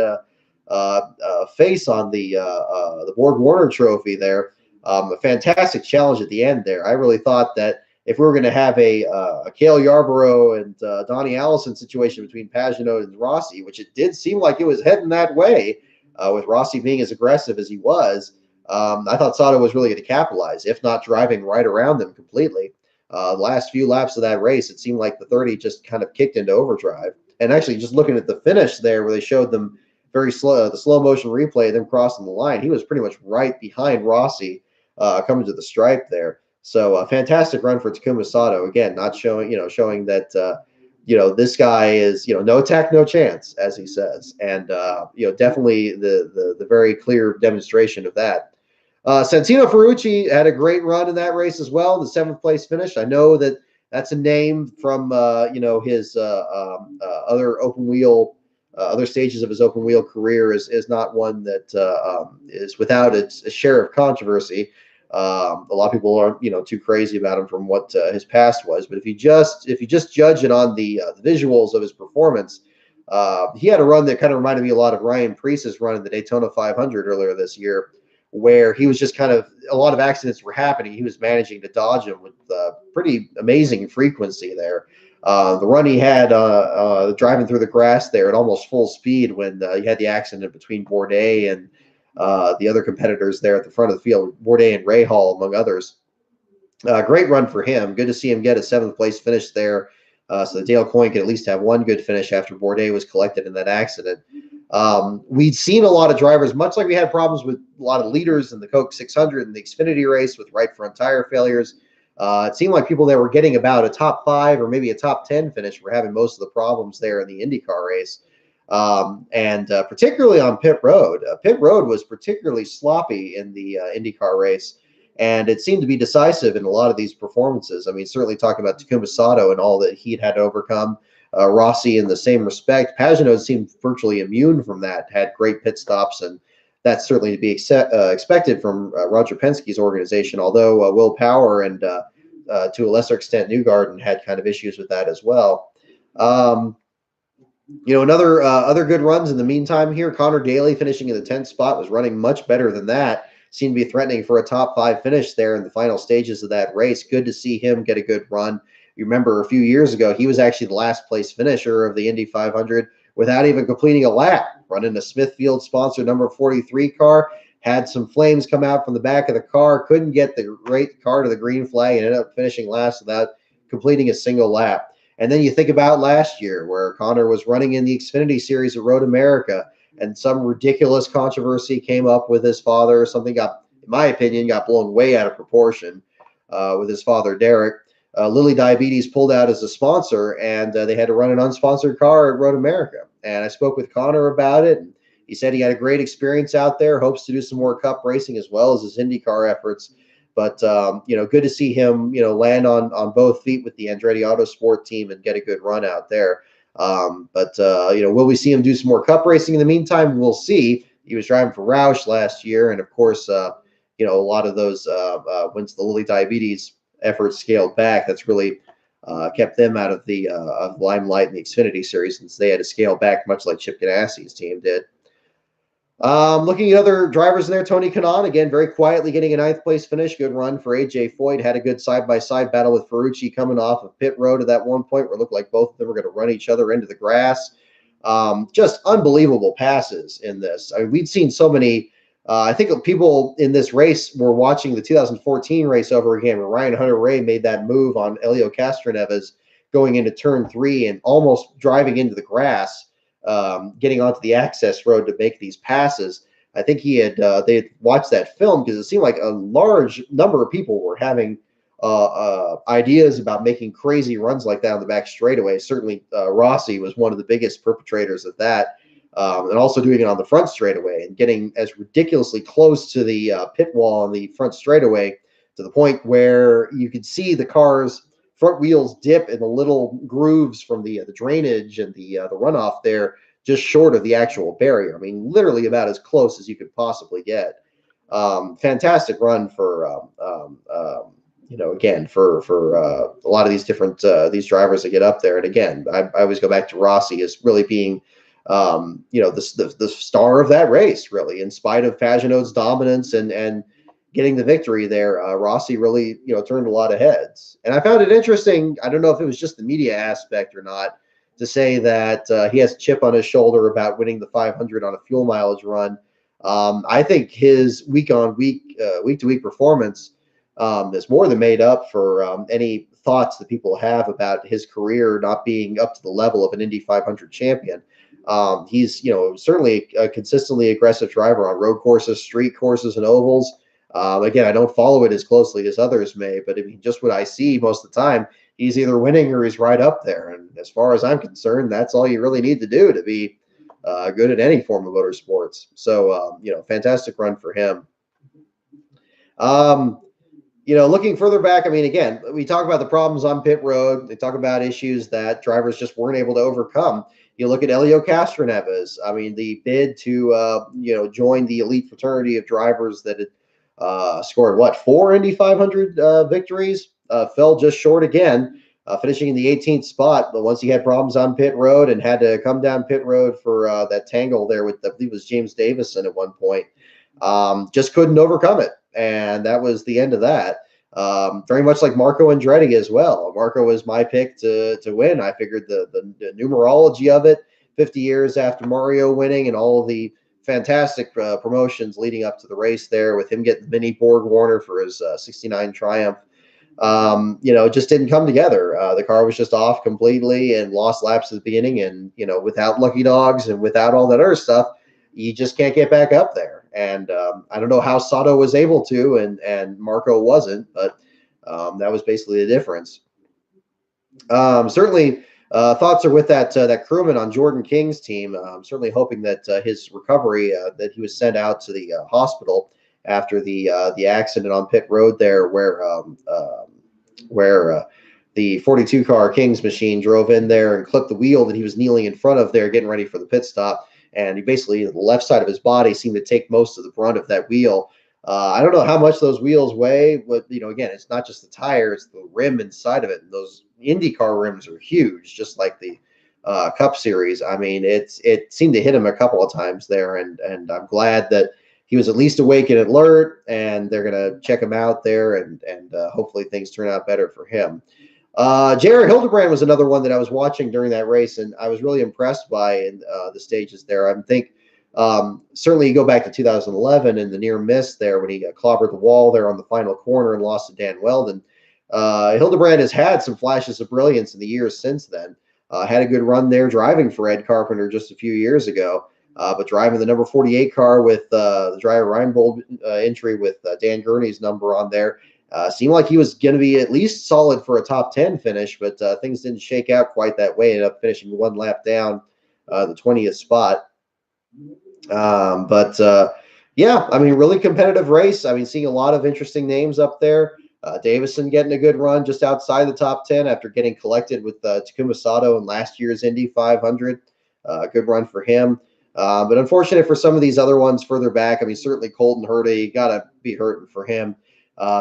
face on the Borg Warner Trophy there. A fantastic challenge at the end there. I really thought that if we were going to have a Cale Yarborough and Donnie Allison situation between Pagenaud and Rossi, which it did seem like it was heading that way, with Rossi being as aggressive as he was, I thought Sato was really going to capitalize, if not driving right around them completely. Last few laps of that race, it seemed like the 30 just kind of kicked into overdrive. And actually, just looking at the finish there, where they showed them very slow, the slow motion replay of them crossing the line, he was pretty much right behind Rossi coming to the stripe there. So a fantastic run for Takuma Sato. Again, not showing, showing that, this guy is, no attack, no chance, as he says. And, definitely the very clear demonstration of that. Santino Ferrucci had a great run in that race as well, the 7th place finish. I know that that's a name from, his other open wheel, other stages of his open wheel career is not one that is without its share of controversy. A lot of people aren't, too crazy about him from what his past was. But if you just judge it on the visuals of his performance, he had a run that kind of reminded me a lot of Ryan Preece's run in the Daytona 500 earlier this year, where he was just kind of, a lot of accidents were happening. He was managing to dodge them with pretty amazing frequency there. The run he had driving through the grass there at almost full speed when he had the accident between Bourdais and the other competitors there at the front of the field, Bourdais and Rahal, among others. Great run for him. Good to see him get a 7th place finish there. So that Dale Coyne could at least have one good finish after Bourdais was collected in that accident. We'd seen a lot of drivers, much like we had problems with a lot of leaders in the Coke 600 and the Xfinity race with right front tire failures. It seemed like people that were getting about a top 5 or maybe a top 10 finish were having most of the problems there in the IndyCar race. And particularly on pit road. Pit road was particularly sloppy in the IndyCar race, and it seemed to be decisive in a lot of these performances. I mean, certainly talking about Takuma Sato and all that he'd had to overcome. Rossi in the same respect. Pagenaud seemed virtually immune from that, had great pit stops, and that's certainly to be expected from Roger Penske's organization, although Will Power and to a lesser extent Newgarden had kind of issues with that as well. Other good runs in the meantime here. Connor Daly finishing in the 10th spot was running much better than that. Seemed to be threatening for a top 5 finish there in the final stages of that race. Good to see him get a good run. You remember a few years ago, he was actually the last place finisher of the Indy 500 without even completing a lap, running a Smithfield sponsored number 43 car, had some flames come out from the back of the car, couldn't get the right car to the green flag, and ended up finishing last without completing a single lap. And then you think about last year where Connor was running in the Xfinity Series at Road America, and some ridiculous controversy came up with his father. Something in my opinion, got blown way out of proportion with his father, Derek. Lilly Diabetes pulled out as a sponsor, and they had to run an unsponsored car at Road America. And I spoke with Connor about it, and he said he had a great experience out there, hopes to do some more Cup racing as well as his IndyCar efforts. But, good to see him, land on both feet with the Andretti Autosport team and get a good run out there. Will we see him do some more Cup racing in the meantime? We'll see. He was driving for Roush last year, and of course, a lot of those once the Lilly Diabetes efforts scaled back, that's really kept them out of the limelight in the Xfinity Series, since they had to scale back, much like Chip Ganassi's team did. Looking at other drivers in there, Tony Kanaan, again, very quietly getting a 9th place finish. Good run for AJ Foyt. Had a good side-by-side battle with Ferrucci coming off of pit road at that one point where it looked like both of them were going to run each other into the grass. Just unbelievable passes in this. I mean, we'd seen so many. I think people in this race were watching the 2014 race over again, where Ryan Hunter-Reay made that move on Elio Castroneves going into turn 3 and almost driving into the grass. getting onto the access road to make these passes. I think they had watched that film because it seemed like a large number of people were having ideas about making crazy runs like that on the back straightaway. Certainly, Rossi was one of the biggest perpetrators of that, and also doing it on the front straightaway and getting as ridiculously close to the pit wall on the front straightaway to the point where you could see the car's front wheels dip in the little grooves from the drainage and the runoff there, just short of the actual barrier. I mean, literally about as close as you could possibly get. Fantastic run for again for a lot of these different these drivers that get up there. And again, I always go back to Rossi as really being the star of that race, really, in spite of Pagenaud's dominance and getting the victory there. Rossi really turned a lot of heads. And I found it interesting. I don't know if it was just the media aspect or not, to say that he has a chip on his shoulder about winning the 500 on a fuel mileage run. I think his week to week performance is more than made up for any thoughts that people have about his career not being up to the level of an Indy 500 champion. He's certainly a consistently aggressive driver on road courses, street courses, and ovals. Again, I don't follow it as closely as others may, but I mean, just what I see most of the time, he's either winning or he's right up there. And as far as I'm concerned, that's all you really need to do to be good at any form of motorsports. So, fantastic run for him. Looking further back, I mean, again, we talk about the problems on pit road. They talk about issues that drivers just weren't able to overcome. You look at Helio Castroneves. I mean, the bid to, join the elite fraternity of drivers that had scored, 4 Indy 500 victories, fell just short again, finishing in the 18th spot. But once he had problems on pit road and had to come down pit road for that tangle there with, I believe it was James Davison at one point, just couldn't overcome it. And that was the end of that. Very much like Marco Andretti as well. Marco was my pick to win. I figured the numerology of it, 50 years after Mario winning and all of the fantastic promotions leading up to the race there, with him getting the mini Borg Warner for his 69 Triumph, it just didn't come together. The car was just off completely and lost laps at the beginning. And, without lucky dogs and without all that other stuff, you just can't get back up there. And I don't know how Sato was able to, and Marco wasn't, but that was basically the difference. Certainly, thoughts are with that crewman on Jordan King's team. I'm certainly hoping that his recovery, that he was sent out to the hospital after the accident on pit road there, where the 42 car King's machine drove in there and clipped the wheel that he was kneeling in front of there, getting ready for the pit stop. And he basically, the left side of his body seemed to take most of the brunt of that wheel. I don't know how much those wheels weigh, but again, it's not just the tire; it's the rim inside of it. And those IndyCar rims are huge, just like the Cup Series. I mean, it seemed to hit him a couple of times there, and I'm glad that he was at least awake and alert. And they're gonna check him out there, and hopefully things turn out better for him. Jared Hildebrand was another one that I was watching during that race, and I was really impressed by the stages there. I think certainly you go back to 2011 and the near miss there when he clobbered the wall there on the final corner and lost to Dan Weldon. Hildebrand has had some flashes of brilliance in the years since then. Had a good run there driving for Ed Carpenter just a few years ago, but driving the number 48 car with the driver Reinbold entry with Dan Gurney's number on there. Seemed like he was going to be at least solid for a top 10 finish, but things didn't shake out quite that way. Ended up finishing one lap down, the 20th spot. Yeah, I mean, really competitive race. I mean, seeing a lot of interesting names up there. Davison getting a good run just outside the top 10 after getting collected with Takuma Sato in last year's Indy 500. Good run for him. But unfortunate for some of these other ones further back. I mean, certainly Colton Herta, you got to be hurting for him.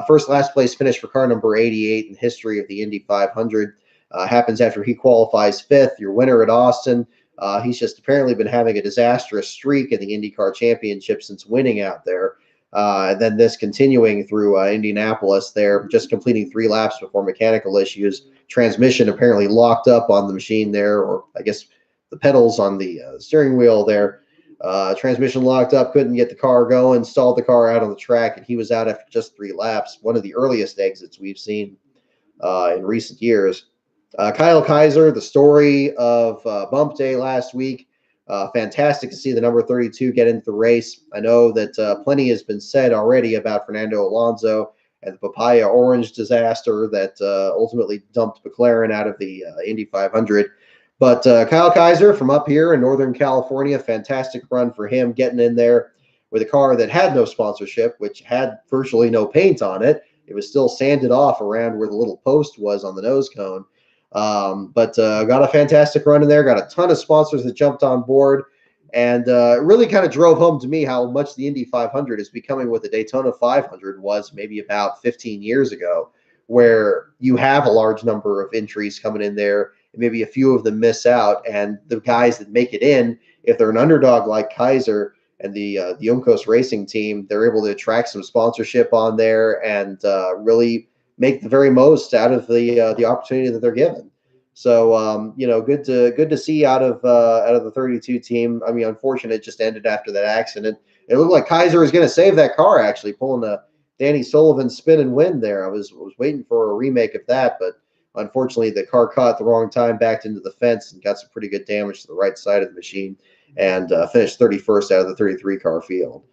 First last place finish for car number 88 in history of the Indy 500. Happens after he qualifies fifth. Your winner at Austin. He's just apparently been having a disastrous streak in the IndyCar Championship since winning out there. And then this continuing through Indianapolis there, just completing 3 laps before mechanical issues. Transmission apparently locked up on the machine there, or I guess the pedals on the steering wheel there. Transmission locked up, couldn't get the car going, stalled the car out on the track, and he was out after just 3 laps. One of the earliest exits we've seen in recent years. Kyle Kaiser, the story of Bump Day last week. Fantastic to see the number 32 get into the race. I know that plenty has been said already about Fernando Alonso and the papaya orange disaster that ultimately dumped McLaren out of the Indy 500. But Kyle Kaiser from up here in Northern California, fantastic run for him, getting in there with a car that had no sponsorship, which had virtually no paint on it. It was still sanded off around where the little post was on the nose cone. But got a fantastic run in there, got a ton of sponsors that jumped on board, and it really kind of drove home to me how much the Indy 500 is becoming what the Daytona 500 was maybe about 15 years ago, where you have a large number of entries coming in there, and maybe a few of them miss out, and the guys that make it in, if they're an underdog like Kaiser and the Juncos Racing team, they're able to attract some sponsorship on there and really make the very most out of the opportunity that they're given. So good to see out of the 32 team. I mean, unfortunate it just ended after that accident. It looked like Kaiser was going to save that car, actually pulling a Danny Sullivan spin and win there. I was waiting for a remake of that, but unfortunately the car caught at the wrong time, backed into the fence, and got some pretty good damage to the right side of the machine, and finished 31st out of the 33 car field.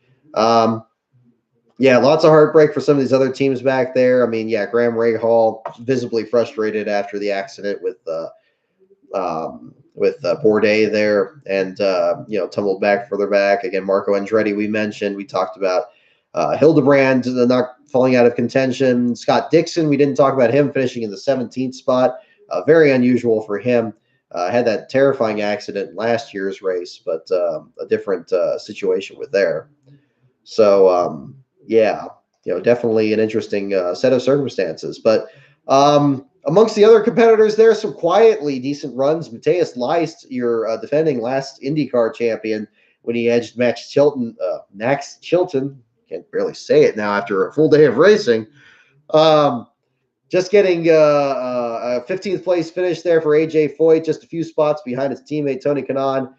Yeah, lots of heartbreak for some of these other teams back there. I mean, yeah, Graham Rahal visibly frustrated after the accident with Bourdais there, and tumbled back further back. Again, Marco Andretti we mentioned. We talked about Hildebrand not falling out of contention. Scott Dixon, we didn't talk about him finishing in the 17th spot. Very unusual for him. Had that terrifying accident in last year's race, but a different situation with there. So, definitely an interesting set of circumstances. But amongst the other competitors there, some quietly decent runs. Matthias Leist, your defending last IndyCar champion, when he edged Max Chilton, can't barely say it now after a full day of racing. Just getting a 15th place finish there for AJ Foyt, just a few spots behind his teammate Tony Kanaan.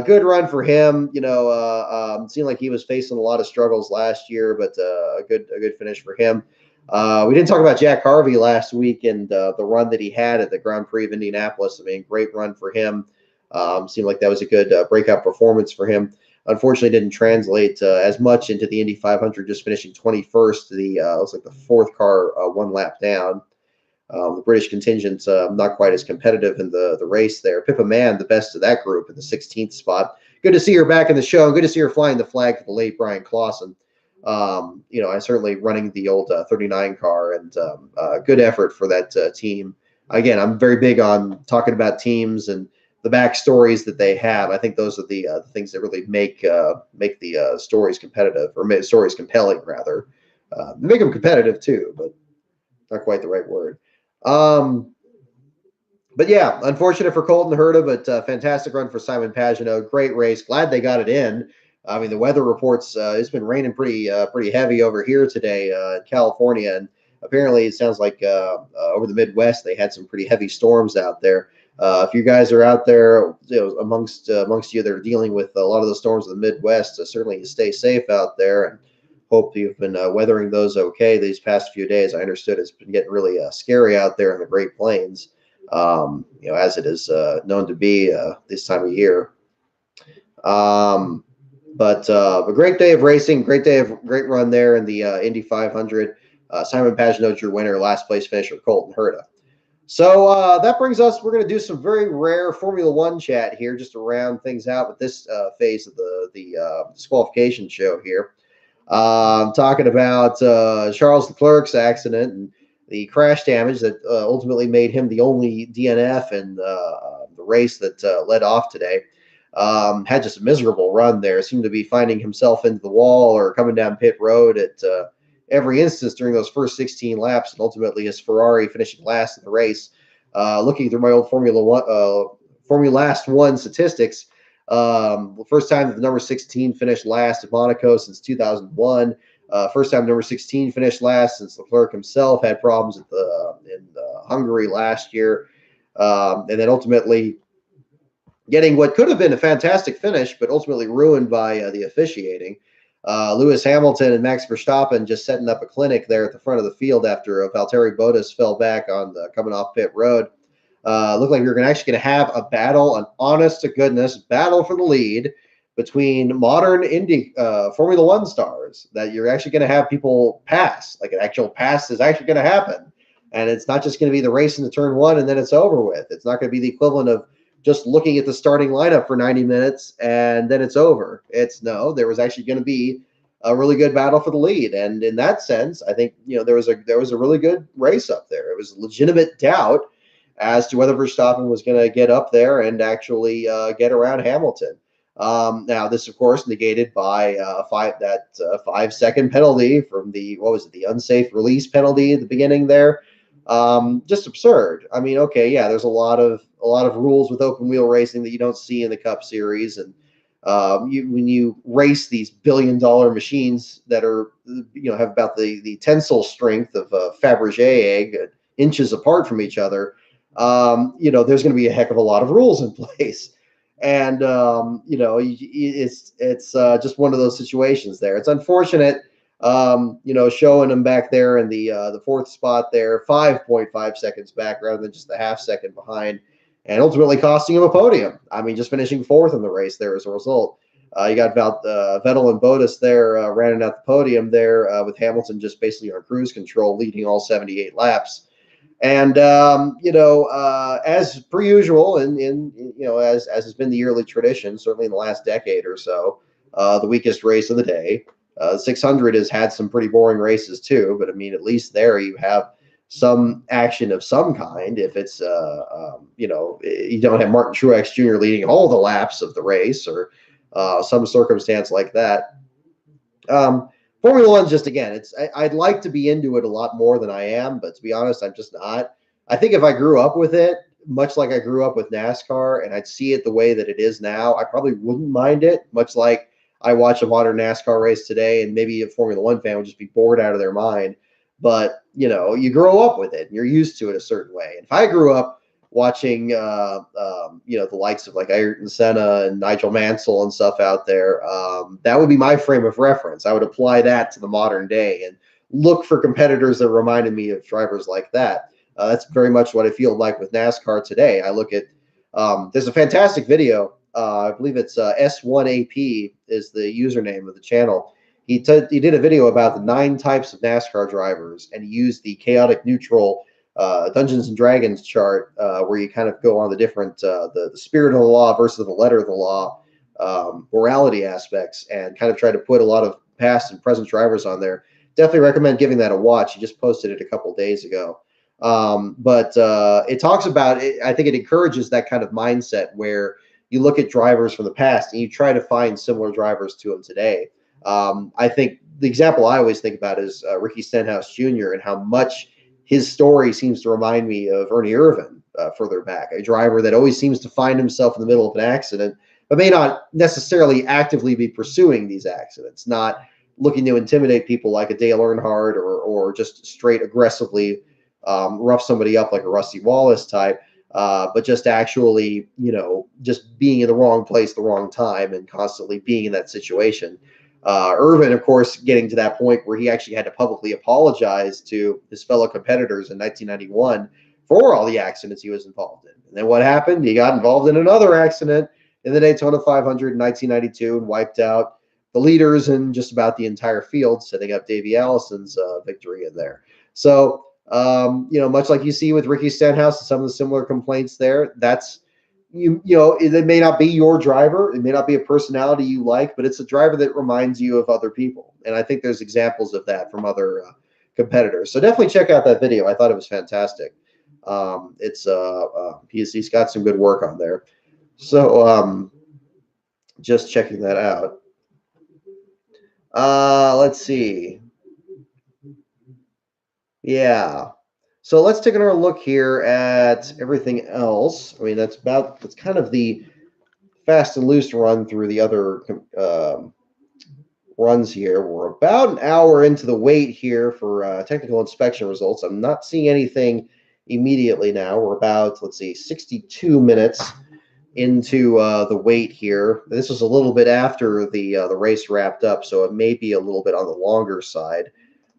Good run for him. Seemed like he was facing a lot of struggles last year, but a good finish for him. We didn't talk about Jack Harvey last week and the run that he had at the Grand Prix of Indianapolis. I mean, great run for him. Seemed like that was a good breakout performance for him. Unfortunately, didn't translate as much into the Indy 500, just finishing 21st. It was like the fourth car one lap down. The British contingent's not quite as competitive in the race there. Pippa Mann, the best of that group, in the 16th spot. Good to see her back in the show. Good to see her flying the flag for the late Brian Clausen. I certainly running the old 39 car, and good effort for that team. Again, I'm very big on talking about teams and the backstories that they have. I think those are the things that really make the stories competitive, or make stories compelling, rather. Make them competitive too, but not quite the right word. But yeah, unfortunate for Colton Herta, but fantastic run for Simon Pagenaud. Great race. Glad they got it in. I mean, the weather reports, it's been raining pretty heavy over here today in California, and apparently it sounds like over the Midwest they had some pretty heavy storms out there. If you guys are out there, amongst you that are dealing with a lot of the storms of the Midwest, certainly stay safe out there, and hope you've been weathering those okay these past few days. I understood it's been getting really scary out there in the Great Plains, as it is known to be this time of year. But a great day of racing, great run there in the Indy 500. Simon Pagenaud, your winner, last place finisher, Colton Herta. So that brings us, we're going to do some very rare Formula One chat here, just to round things out with this phase of the disqualification show here. Talking about Charles Leclerc's accident and the crash damage that ultimately made him the only DNF in the race that led off today. Had just a miserable run there. Seemed to be finding himself into the wall or coming down pit road at every instance during those first 16 laps, and ultimately his Ferrari finishing last in the race. Looking through my old Formula One statistics, the first time that the number 16 finished last at Monaco since 2001. First time number 16 finished last since Leclerc himself had problems in Hungary last year. And then ultimately getting what could have been a fantastic finish, but ultimately ruined by the officiating. Lewis Hamilton and Max Verstappen just setting up a clinic there at the front of the field after Valtteri Bottas fell back on coming off pit road. looked like we were actually going to have a battle, an honest to goodness battle for the lead between modern Formula One stars, that you're actually going to have people pass, like an actual pass is actually going to happen. And it's not just going to be the race into turn one and then it's over with. It's not going to be the equivalent of just looking at the starting lineup for 90 minutes and then it's over. No, there was actually going to be a really good battle for the lead. And in that sense, I think, there was a really good race up there. It was legitimate doubt as to whether Verstappen was going to get up there and actually get around Hamilton. Now, this, of course, negated by 5-second penalty from the unsafe release penalty at the beginning there. Just absurd. I mean, okay, yeah, there's a lot of rules with open wheel racing that you don't see in the Cup Series, and when you race these billion-dollar machines that are have about the tensile strength of a Fabergé egg, inches apart from each other, there's going to be a heck of a lot of rules in place. And it's just one of those situations there. It's unfortunate, showing him back there in the fourth spot there, 5.5 seconds back rather than just a half second behind, and ultimately costing him a podium. I mean, just finishing fourth in the race there as a result. You got Vettel and Bottas there rounding out the podium there with Hamilton just basically on cruise control, leading all 78 laps. And as per usual, as has been the yearly tradition, certainly in the last decade or so, the weakest race of the day. 600 has had some pretty boring races too, but I mean, at least there you have some action of some kind. If it's you don't have Martin Truex Jr. leading all the laps of the race, or some circumstance like that. Formula One's just, again, I'd like to be into it a lot more than I am, but to be honest, I'm just not. I think if I grew up with it, much like I grew up with NASCAR, and I'd see it the way that it is now, I probably wouldn't mind it, much like I watch a modern NASCAR race today, and maybe a Formula One fan would just be bored out of their mind. But, you grow up with it, and you're used to it a certain way. And if I grew up watching, the likes of like Ayrton Senna and Nigel Mansell and stuff out there, that would be my frame of reference. I would apply that to the modern day and look for competitors that reminded me of drivers like that. That's very much what I feel like with NASCAR today. I look at, there's a fantastic video. I believe it's S1AP is the username of the channel. He did a video about the 9 types of NASCAR drivers, and he used the chaotic neutral Dungeons and Dragons chart, where you kind of go on the different the spirit of the law versus the letter of the law morality aspects, and kind of try to put a lot of past and present drivers on there. Definitely recommend giving that a watch. He just posted it a couple days ago. But it talks about it. I think it encourages that kind of mindset where you look at drivers from the past and you try to find similar drivers to them today. I think the example I always think about is Ricky Stenhouse Jr. and how much his story seems to remind me of Ernie Irvan further back, a driver that always seems to find himself in the middle of an accident, but may not necessarily actively be pursuing these accidents, not looking to intimidate people like a Dale Earnhardt, or just straight aggressively rough somebody up like a Rusty Wallace type, but just actually, just being in the wrong place, the wrong time, and constantly being in that situation. Irvin, of course, getting to that point where he actually had to publicly apologize to his fellow competitors in 1991 for all the accidents he was involved in. And then what happened? He got involved in another accident in the Daytona 500 in 1992 and wiped out the leaders and just about the entire field, setting up Davey Allison's victory in there. So, much like you see with Ricky Stenhouse and some of the similar complaints there, that's, it may not be your driver. It may not be a personality you like, but it's a driver that reminds you of other people. And I think there's examples of that from other competitors. So definitely check out that video. I thought it was fantastic. He's got some good work on there. So just checking that out. Let's see. Yeah. So let's take another look here at everything else. I mean, that's kind of the fast and loose run through the other runs here. We're about an hour into the wait here for technical inspection results. I'm not seeing anything immediately now. We're about, 62 minutes into the wait here. This was a little bit after the race wrapped up, so it may be a little bit on the longer side.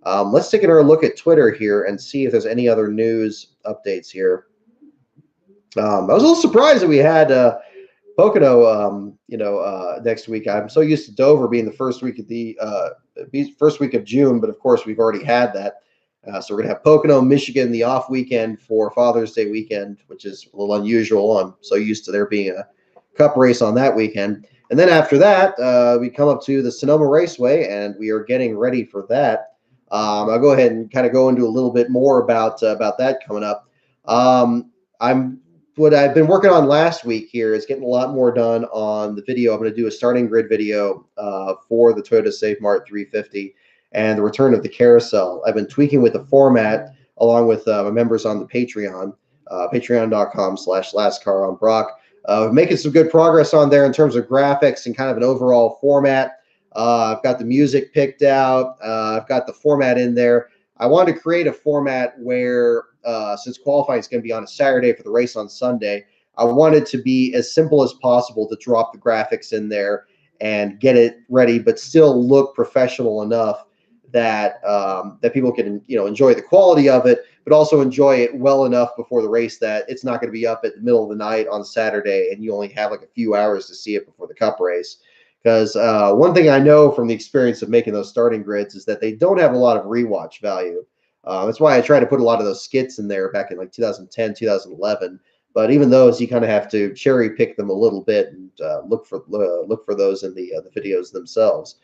Let's take another look at Twitter here and see if there's any other news updates here. I was a little surprised that we had Pocono, next week. I'm so used to Dover being the first week of June, but of course we've already had that. So we're gonna have Pocono, Michigan, the off weekend for Father's Day weekend, which is a little unusual. I'm so used to there being a Cup race on that weekend, and then after that, we come up to the Sonoma Raceway, and we are getting ready for that. I'll go ahead and kind of go into a little bit more about that coming up. I'm What I've been working on last week here is getting a lot more done on the video. I'm going to do a starting grid video for the Toyota SafeMart 350 and the return of the carousel. I've been tweaking with the format along with my members on the Patreon, patreon.com/lastcaronbrock. Making some good progress on there in terms of graphics and kind of an overall format. I've got the music picked out. I've got the format in there. I wanted to create a format where, since qualifying is going to be on a Saturday for the race on Sunday, I wanted to be as simple as possible to drop the graphics in there and get it ready, but still look professional enough that that people can enjoy the quality of it, but also enjoy it well enough before the race that it's not going to be up at the middle of the night on Saturday and you only have like a few hours to see it before the Cup race. Because one thing I know from the experience of making those starting grids is that they don't have a lot of rewatch value. That's why I try to put a lot of those skits in there back in like 2010, 2011. But even those, you kind of have to cherry pick them a little bit and look for those in the videos themselves.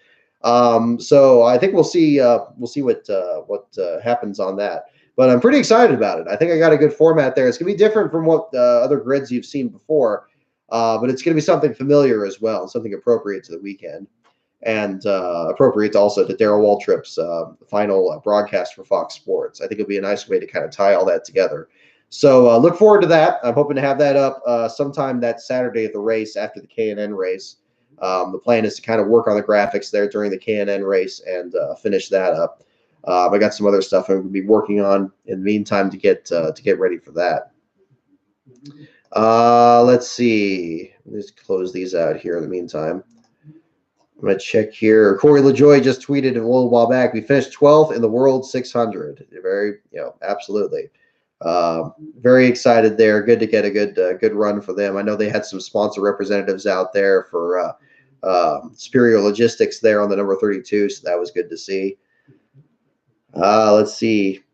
So I think we'll see what happens on that. But I'm pretty excited about it. I think I got a good format there. It's gonna be different from what other grids you've seen before. But it's going to be something familiar as well, something appropriate to the weekend, and appropriate also to Darrell Waltrip's final broadcast for Fox Sports. I think it'll be a nice way to kind of tie all that together. So look forward to that. I'm hoping to have that up sometime that Saturday of the race after the K&N race. The plan is to kind of work on the graphics there during the K&N race and finish that up. I got some other stuff I'm going to be working on in the meantime to get ready for that. Let's see. Let's close these out here in the meantime. I'm going to check here. Corey LaJoy just tweeted a little while back. We finished 12th in the World 600. Very, absolutely. Very excited there. Good to get a good run for them. I know they had some sponsor representatives out there for Superior Logistics there on the number 32, so that was good to see. Let's see.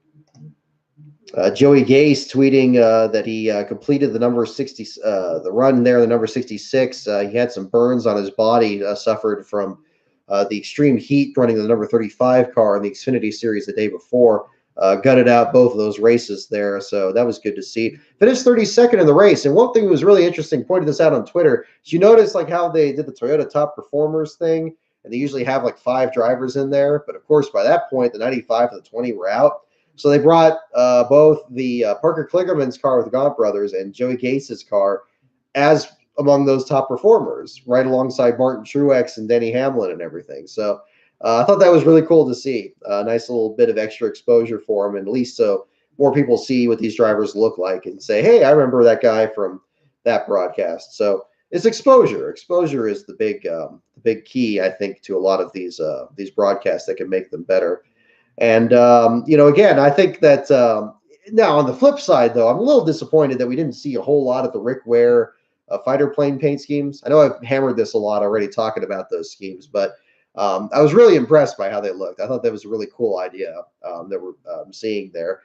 Joey Gase tweeting that he completed the number 60, the run there, the number 66. He had some burns on his body, suffered from the extreme heat running the number 35 car in the Xfinity Series the day before. Gutted out both of those races there, so that was good to see. Finished 32nd in the race, and one thing that was really interesting, pointed this out on Twitter, is you notice like how they did the Toyota Top Performers thing, and they usually have like 5 drivers in there, but of course by that point the 95 and the 20 were out. So they brought both the Parker Kligerman's car with the Gaunt brothers and Joey Gase's car as among those top performers, right alongside Martin Truex and Denny Hamlin and everything. So I thought that was really cool to see. A nice little bit of extra exposure for them, and at least so more people see what these drivers look like and say, hey, I remember that guy from that broadcast. So it's exposure. Exposure is the big key, I think, to a lot of these broadcasts that can make them better. And, again, I think that now on the flip side, though, I'm a little disappointed that we didn't see a whole lot of the Rick Ware fighter plane paint schemes. I know I've hammered this a lot already talking about those schemes, but I was really impressed by how they looked. I thought that was a really cool idea that we're seeing there.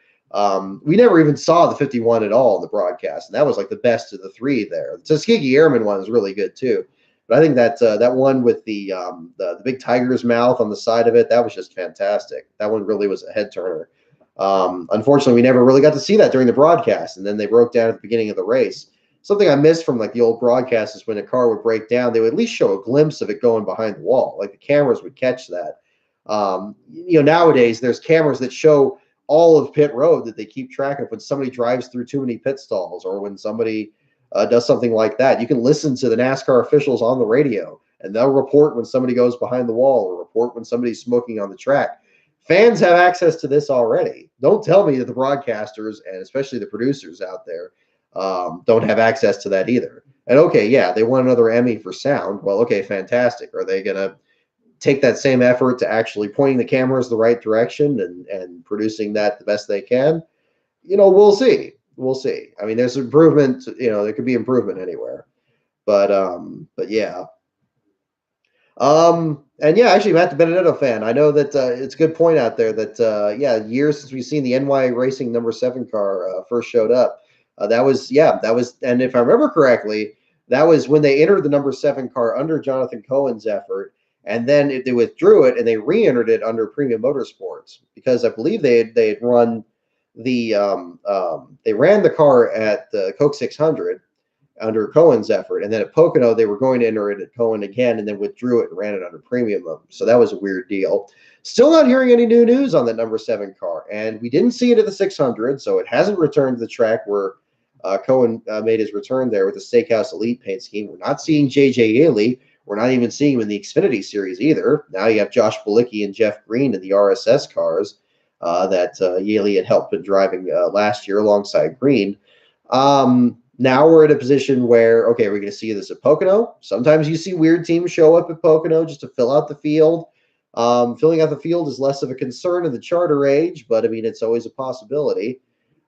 We never even saw the 51 at all in the broadcast, and that was like the best of the 3 there. The Tuskegee Airman one is really good, too. But I think that one with the big tiger's mouth on the side of it, that was just fantastic. That one really was a head turner. Unfortunately, we never really got to see that during the broadcast, and then they broke down at the beginning of the race. Something I missed from like the old broadcast is when a car would break down, they would at least show a glimpse of it going behind the wall. Like the cameras would catch that. Nowadays there's cameras that show all of pit road that they keep track of when somebody drives through too many pit stalls or when somebody does something like that. You can listen to the NASCAR officials on the radio, and they'll report when somebody goes behind the wall or report when somebody's smoking on the track. Fans have access to this already. Don't tell me that the broadcasters and especially the producers out there don't have access to that either. And okay, yeah, they won another Emmy for sound. Well, okay, fantastic. Are they going to take that same effort to actually pointing the cameras the right direction and producing that the best they can? We'll see. we'll see. I mean, there's improvement. There could be improvement anywhere, but yeah. And yeah, actually, Matt DiBenedetto fan. I know that it's a good point out there that yeah, years since we've seen the NY Racing number 7 car first showed up. That was, and if I remember correctly, that was when they entered the number 7 car under Jonathan Cohen's effort, and then they withdrew it and they re-entered it under Premium Motorsports because I believe they had run they ran the car at the Coke 600 under Cohen's effort. And then at Pocono, they were going to enter it at Cohen again and then withdrew it and ran it under premium. So that was a weird deal. Still not hearing any new news on that number 7 car. And we didn't see it at the 600, so it hasn't returned to the track where Cohen made his return there with the Steakhouse Elite paint scheme. We're not seeing J.J. Yaley. We're not even seeing him in the Xfinity Series either. Now you have Josh Bilicki and Jeff Green in the RSS cars that Yaley had helped in driving last year alongside Green. Now we're in a position where, okay, we're going to see this at Pocono. Sometimes you see weird teams show up at Pocono just to fill out the field. Filling out the field is less of a concern in the charter age, but I mean, it's always a possibility.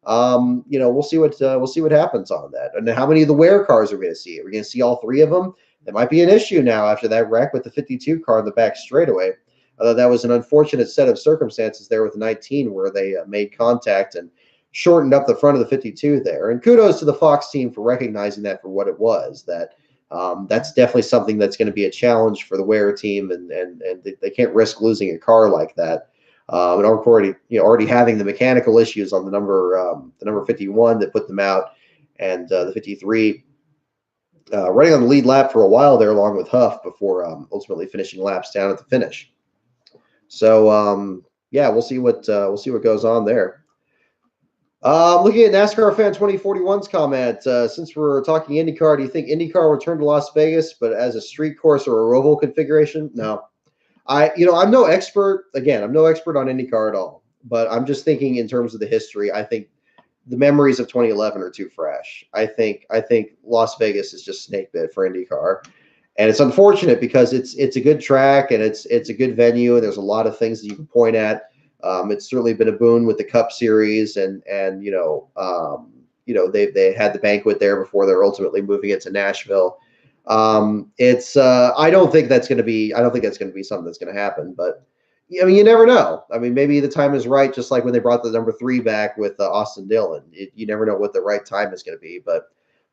We'll see what happens on that. And how many of the Ware cars are we going to see? Are we going to see all 3 of them? That might be an issue now after that wreck with the 52 car in the back straightaway. That was an unfortunate set of circumstances there with the 19 where they made contact and shortened up the front of the 52 there. And kudos to the Fox team for recognizing that for what it was. That's definitely something that's going to be a challenge for the Ware team, and they can't risk losing a car like that. And already having the mechanical issues on the number 51 that put them out, and the 53 running on the lead lap for a while there along with Huff before ultimately finishing laps down at the finish. So yeah, we'll see what goes on there. Looking at NASCAR Fan 2041's comment, since we're talking IndyCar, do you think IndyCar will return to Las Vegas, but as a street course or a roval configuration? No. I'm no expert. Again, I'm no expert on IndyCar at all, but I'm just thinking in terms of the history. I think the memories of 2011 are too fresh. I think Las Vegas is just snake bit for IndyCar, and it's unfortunate because it's a good track and it's a good venue and there's a lot of things that you can point at. It's certainly been a boon with the Cup Series, and they had the banquet there before they're ultimately moving it to Nashville. I don't think that's going to be something that's going to happen, but I mean, you never know. I mean, maybe the time is right, just like when they brought the number 3 back with Austin Dillon. You never know what the right time is going to be, but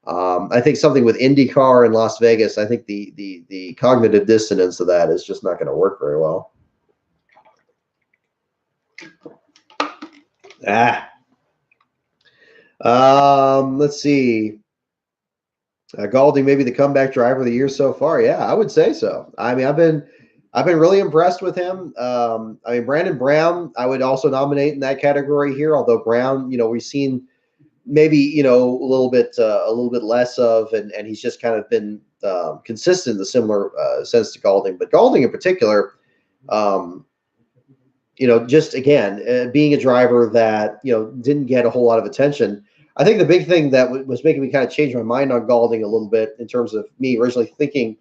I think something with IndyCar in Las Vegas, I think the cognitive dissonance of that is just not going to work very well. Let's see. Galding maybe the comeback driver of the year so far. Yeah, I would say so. I mean, I've been really impressed with him. I mean, Brandon Brown, I would also nominate in that category here. Although Brown, we've seen maybe a little bit less of, and he's just kind of been consistent in a similar sense to Galding. But Galding in particular, just again, being a driver that, didn't get a whole lot of attention. I think the big thing that was making me kind of change my mind on Galding a little bit in terms of me originally thinking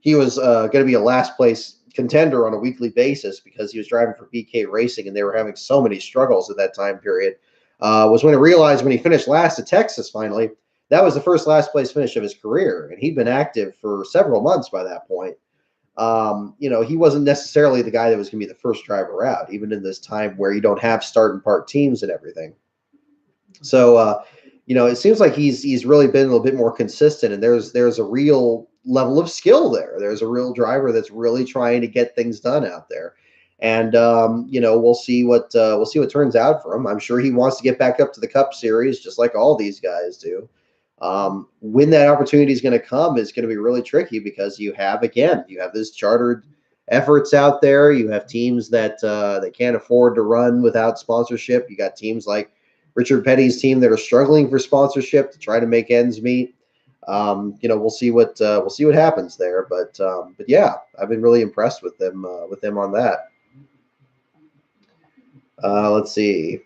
he was going to be a last place contender on a weekly basis because he was driving for BK Racing and they were having so many struggles at that time period, was when I realized when he finished last at Texas finally, that was the first last place finish of his career. And he'd been active for several months by that point. He wasn't necessarily the guy that was going to be the first driver out, even in this time where you don't have start and part teams and everything. So, it seems like he's really been a little bit more consistent, and there's a real level of skill there. There's a real driver that's really trying to get things done out there, and we'll see what turns out for him. I'm sure he wants to get back up to the Cup Series, just like all these guys do. When that opportunity is going to come is going to be really tricky because you have this chartered efforts out there. You have teams that they can't afford to run without sponsorship. You got teams like Richard Petty's team that are struggling for sponsorship to try to make ends meet. We'll see what happens there. But yeah, I've been really impressed with them on that. Let's see.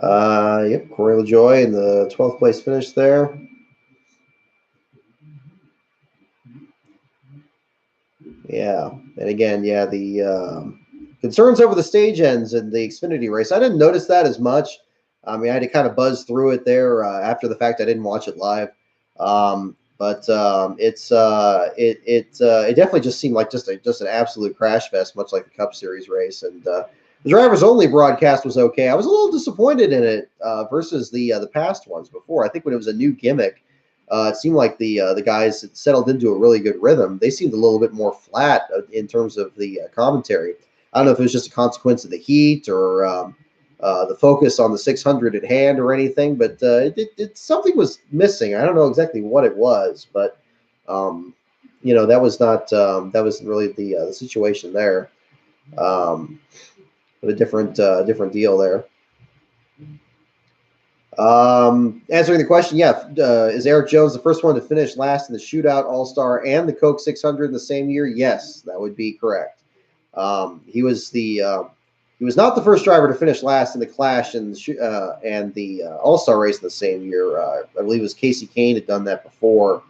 Yep, Corey LaJoie in the 12th place finish there. Yeah, and again, the concerns over the stage ends in the Xfinity race. I didn't notice that as much. I mean, I had to kind of buzz through it there after the fact. I didn't watch it live, it definitely just seemed like just an absolute crash fest, much like the Cup Series race. And the drivers only broadcast was okay. I was a little disappointed in it versus the past ones before. I think when it was a new gimmick, it seemed like the guys had settled into a really good rhythm. They seemed a little bit more flat in terms of the commentary. I don't know if it was just a consequence of the heat or the focus on the 600 at hand or anything, but something was missing. I don't know exactly what it was, but that was not that was really the situation there. But a different deal there. Answering the question, yeah, is Erik Jones the first one to finish last in the Shootout All-Star and the Coke 600 in the same year? Yes, that would be correct. He was not the first driver to finish last in the Clash and the All-Star race in the same year. I believe it was Casey Kane had done that before,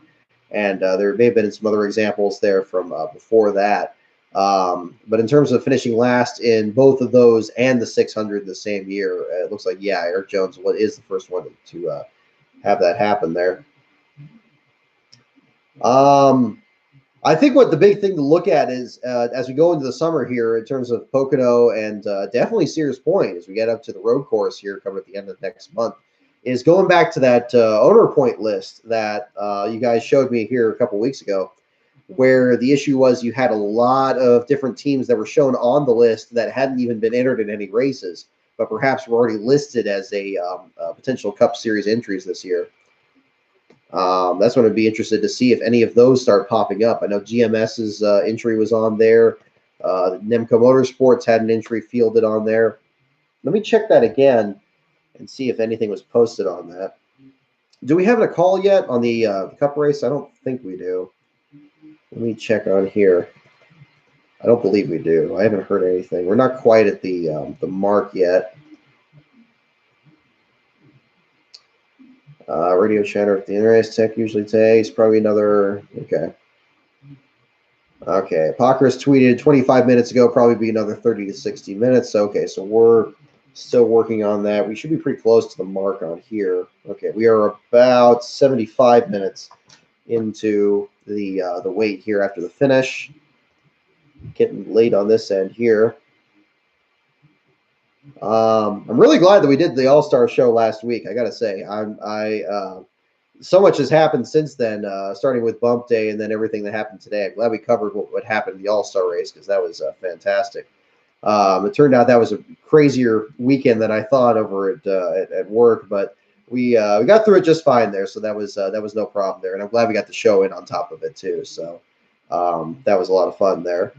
and there may have been some other examples there from before that. But in terms of finishing last in both of those and the 600 the same year, it looks like, yeah, Erik Jones is the first one to have that happen there. I think what the big thing to look at is as we go into the summer here in terms of Pocono and definitely Sears Point as we get up to the road course here coming at the end of next month is going back to that owner point list that you guys showed me here a couple weeks ago, where the issue was you had a lot of different teams that were shown on the list that hadn't even been entered in any races, but perhaps were already listed as a potential Cup Series entries this year. That's when I'd be interested to see if any of those start popping up. I know GMS's entry was on there. Nemco Motorsports had an entry fielded on there. Let me check that again and see if anything was posted on that. Do we have a call yet on the Cup race? I don't think we do. Let me check on here. I don't believe we do. I haven't heard anything. We're not quite at the mark yet. Radio chatter at the internet tech usually takes probably another. Okay. Pockers tweeted 25 minutes ago, probably be another 30 to 60 minutes. Okay, so we're still working on that. We should be pretty close to the mark on here. Okay, we are about 75 minutes into the wait here after the finish. Getting late on this end here. I'm really glad that we did the All-Star show last week. I got to say, so much has happened since then, starting with Bump Day and then everything that happened today. I'm glad we covered what happened in the All-Star race because that was fantastic. It turned out that was a crazier weekend than I thought over at work, but we got through it just fine there. So that was no problem there, and I'm glad we got the show in on top of it too. So that was a lot of fun there.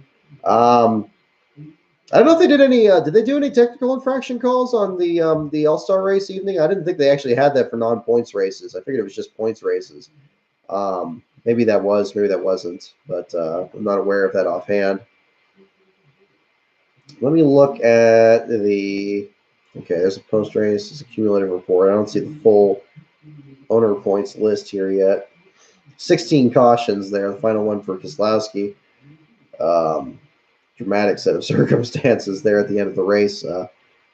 I don't know if they did any. Did they do any technical infraction calls on the All-Star race evening? I didn't think they actually had that for non-points races. I figured it was just points races. Maybe that was, maybe that wasn't, but I'm not aware of that offhand. Let me look at the. Okay, there's a post-race. There's a cumulative report. I don't see the full owner points list here yet. 16 cautions there. The final one for Keselowski. Dramatic set of circumstances there at the end of the race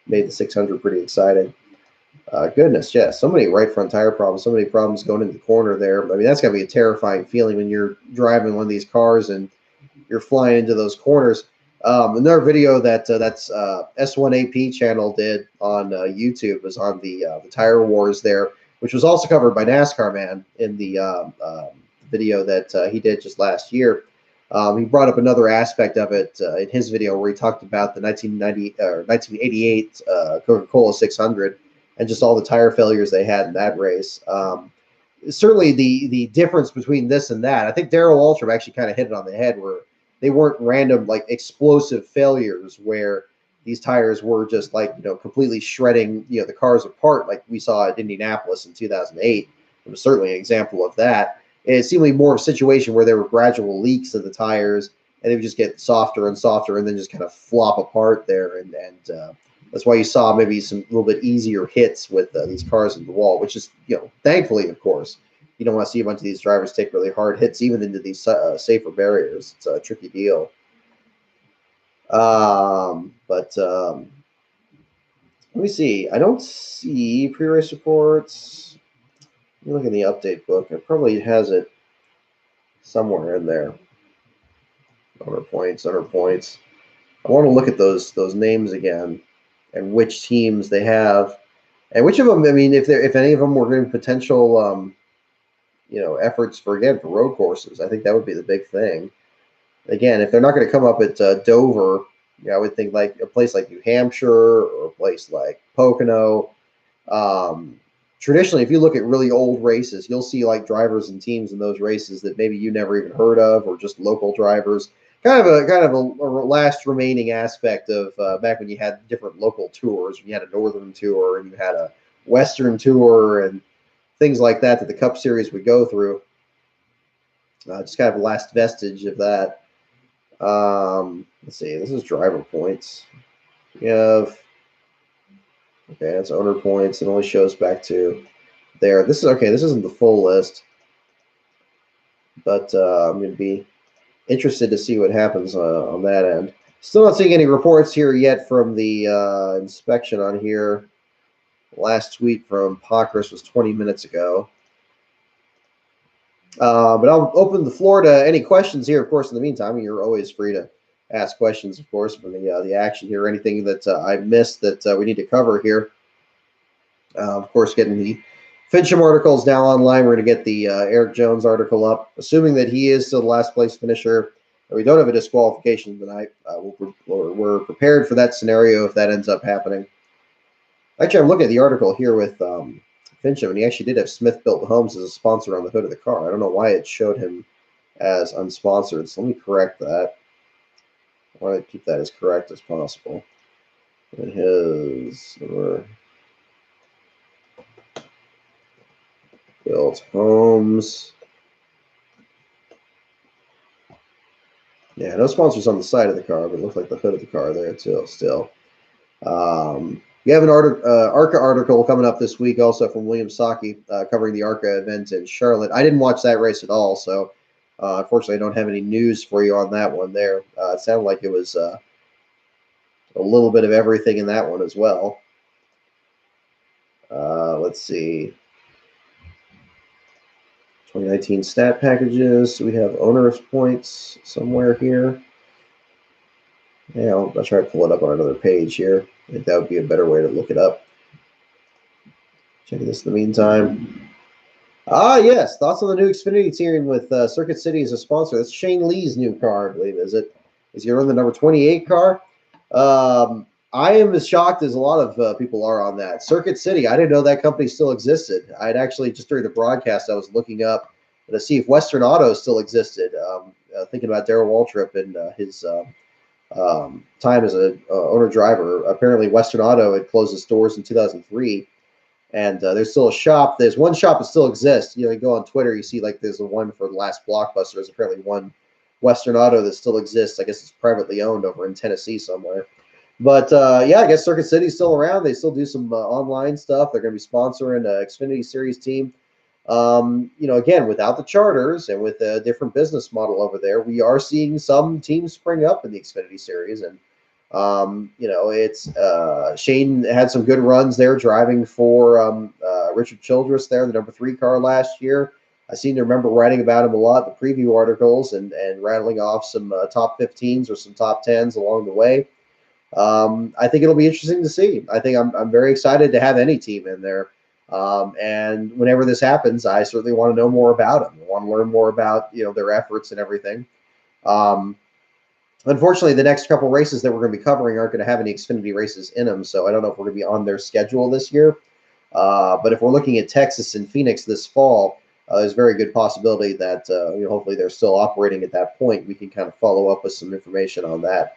made the 600 pretty exciting. Goodness, yeah, so many right front tire problems, so many problems going into the corner there. I mean, that's got to be a terrifying feeling when you're driving one of these cars and you're flying into those corners. Another video that's S1AP channel did on YouTube was on the Tire Wars there, which was also covered by NASCAR Man in the video that he did just last year. He brought up another aspect of it in his video where he talked about the 1988 Coca-Cola 600 and just all the tire failures they had in that race. Certainly the difference between this and that, I think Darrell Waltrip actually kind of hit it on the head where they weren't random, like explosive failures where these tires were just like, completely shredding, the cars apart like we saw at Indianapolis in 2008. It was certainly an example of that. It seemed like more of a situation where there were gradual leaks of the tires, and they would just get softer and softer, and then just kind of flop apart there. And that's why you saw maybe some little bit easier hits with these cars in the wall, which is, thankfully, of course, you don't want to see a bunch of these drivers take really hard hits even into these safer barriers. It's a tricky deal. Let me see. I don't see pre-race reports. Let me look in the update book. It probably has it somewhere in there. Owner points, owner points. I want to look at those names again and which teams they have, and which of them. I mean, if any of them were going to potential, efforts for road courses. I think that would be the big thing. Again, if they're not going to come up at Dover, I would think like a place like New Hampshire or a place like Pocono. Traditionally, if you look at really old races, you'll see like drivers and teams in those races that maybe you never even heard of, or just local drivers. Kind of a last remaining aspect of back when you had different local tours. When you had a northern tour and you had a western tour and things like that the Cup Series would go through. Just kind of a last vestige of that. Let's see. This is driver points. We have. Okay, that's owner points. It only shows back to there. This is okay. This isn't the full list, but I'm going to be interested to see what happens on that end. Still not seeing any reports here yet from the inspection on here. Last tweet from Pockris was 20 minutes ago. But I'll open the floor to any questions here. Of course, in the meantime, you're always free to ask questions, of course, from the action here, or anything that I missed that we need to cover here. Of course, getting the Fincham article is now online. We're going to get the Erik Jones article up, assuming that he is still the last place finisher. We don't have a disqualification tonight. We're prepared for that scenario if that ends up happening. Actually, I'm looking at the article here with Fincham, and he actually did have Smith Built Homes as a sponsor on the hood of the car. I don't know why it showed him as unsponsored, so let me correct that. I want to keep that as correct as possible. And his Built Homes. Yeah, no sponsors on the side of the car, but it looks like the hood of the car there too. Still, we have an ARCA article coming up this week, also from William Saki, covering the ARCA event in Charlotte. I didn't watch that race at all, so unfortunately, I don't have any news for you on that one. There, it sounded like it was a little bit of everything in that one as well. Let's see. 2019 stat packages. We have owners points somewhere here. Yeah, I'll try to pull it up on another page here. I think that would be a better way to look it up. Checking this in the meantime. Yes. Thoughts on the new XFINITY team with Circuit City as a sponsor. That's Shane Lee's new car, I believe, is it? Is he running the number 28 car? I am as shocked as a lot of people are on that. Circuit City, I didn't know that company still existed. I'd actually, just during the broadcast, I was looking up to see if Western Auto still existed. Thinking about Darrell Waltrip and his time as an owner-driver. Apparently, Western Auto had closed its doors in 2003. And there's still a shop. There's one shop that still exists. You go on Twitter, you see like there's the one for the last Blockbuster. There's apparently one Western Auto that still exists. I guess it's privately owned over in Tennessee somewhere. But yeah, I guess Circuit City's still around. They still do some online stuff. They're going to be sponsoring an XFINITY Series team. Again, without the charters and with a different business model over there, we are seeing some teams spring up in the XFINITY Series. And it's Shane had some good runs there driving for Richard Childress there, the number 3 car last year. I seem to remember writing about him a lot, the preview articles, and rattling off some top 15s or some top 10s along the way. I think it'll be interesting to see. I think I'm very excited to have any team in there. And whenever this happens, I certainly want to know more about them. I want to learn more about, their efforts and everything. Unfortunately, the next couple races that we're going to be covering aren't going to have any XFINITY races in them, so I don't know if we're going to be on their schedule this year. But if we're looking at Texas and Phoenix this fall, there's a very good possibility that hopefully they're still operating at that point. We can kind of follow up with some information on that.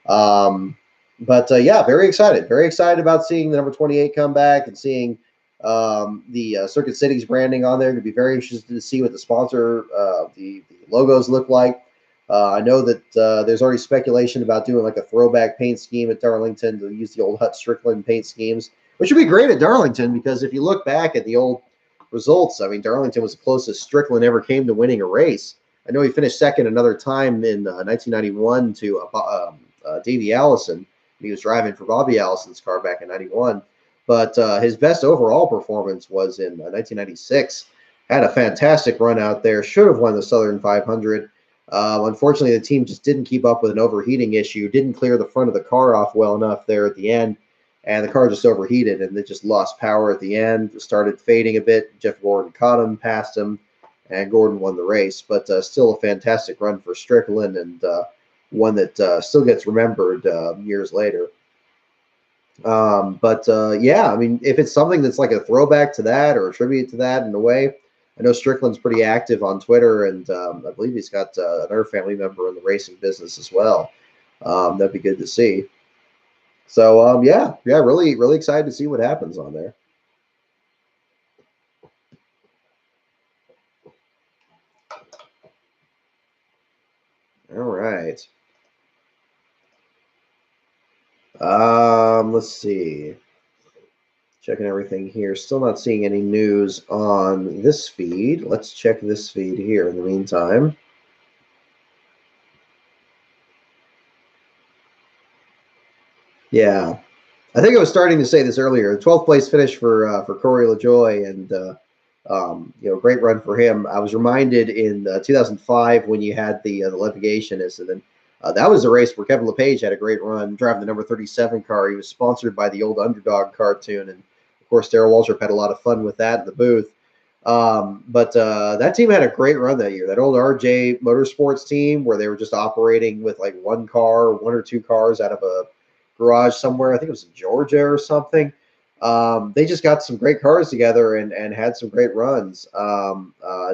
But yeah, very excited about seeing the number 28 come back and seeing the Circuit City's branding on there. Going to be very interested to see what the sponsor, the logos look like. I know that there's already speculation about doing like a throwback paint scheme at Darlington to use the old Hut Strickland paint schemes, which would be great at Darlington because if you look back at the old results, I mean, Darlington was the closest Strickland ever came to winning a race. I know he finished second another time in 1991 to Davey Allison. He was driving for Bobby Allison's car back in '91. But his best overall performance was in 1996. Had a fantastic run out there. Should have won the Southern 500. Unfortunately, the team just didn't keep up with an overheating issue. Didn't clear the front of the car off well enough there at the end, and the car just overheated, and they just lost power at the end. Started fading a bit. Jeff Gordon caught him, passed him, and Gordon won the race. But still a fantastic run for Strickland, and one that still gets remembered years later. Yeah, I mean, if it's something that's like a throwback to that or a tribute to that in a way, I know Strickland's pretty active on Twitter, and I believe he's got another family member in the racing business as well. That'd be good to see. So yeah, really, really excited to see what happens on there. All right. Let's see. Checking everything here. Still not seeing any news on this feed. Let's check this feed here in the meantime. Yeah, I think I was starting to say this earlier. 12th place finish for Corey LaJoie, and great run for him. I was reminded in 2005 when you had the litigation incident. That was a race where Kevin LePage had a great run driving the number 37 car. He was sponsored by the old Underdog cartoon, and of course Darrell Waltrip had a lot of fun with that in the booth. But that team had a great run that year. That old RJ Motorsports team where they were just operating with like one or two cars out of a garage somewhere. I think it was in Georgia or something. They just got some great cars together and had some great runs.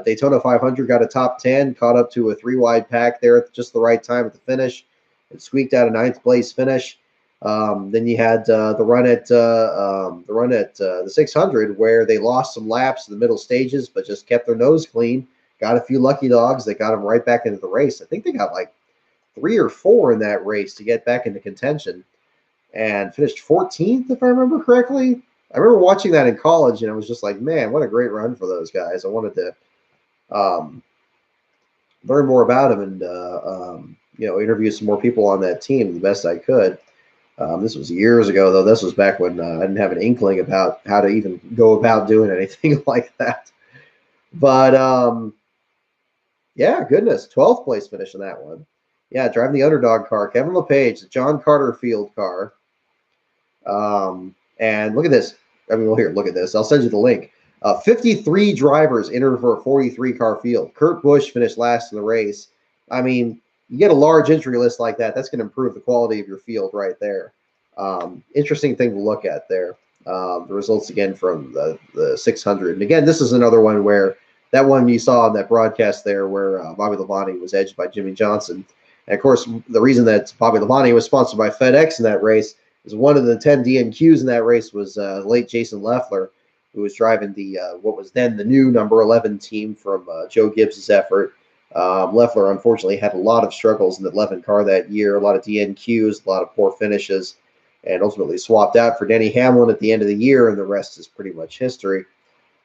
Daytona 500 got a top 10, caught up to a 3-wide pack there at just the right time at the finish. It squeaked out a 9th place finish. Then you had the run at the 600 where they lost some laps in the middle stages, but just kept their nose clean. Got a few lucky dogs that got them right back into the race. I think they got like 3 or 4 in that race to get back into contention, and finished 14th, if I remember correctly. I remember watching that in college, and I was just like, man, what a great run for those guys. I wanted to learn more about them and interview some more people on that team the best I could. This was years ago, though. This was back when I didn't have an inkling about how to even go about doing anything like that. But yeah, goodness, 12th place finish in that one. Yeah, driving the Underdog car, Kevin LePage, the John Carter Field car. And look at this. I mean, well, here, look at this. I'll send you the link. 53 drivers entered for a 43-car field. Kurt Busch finished last in the race. I mean, you get a large entry list like that, that's going to improve the quality of your field right there. Interesting thing to look at there. The results again from the 600. And again, this is another one where that one you saw on that broadcast there where Bobby Labonte was edged by Jimmy Johnson. And of course, the reason that Bobby Labonte was sponsored by FedEx in that race is one of the 10 DNQs in that race was late Jason Leffler, who was driving the what was then the new number 11 team from Joe Gibbs's effort. Leffler unfortunately had a lot of struggles in the 11 car that year, a lot of DNQs, a lot of poor finishes, and ultimately swapped out for Denny Hamlin at the end of the year, and the rest is pretty much history.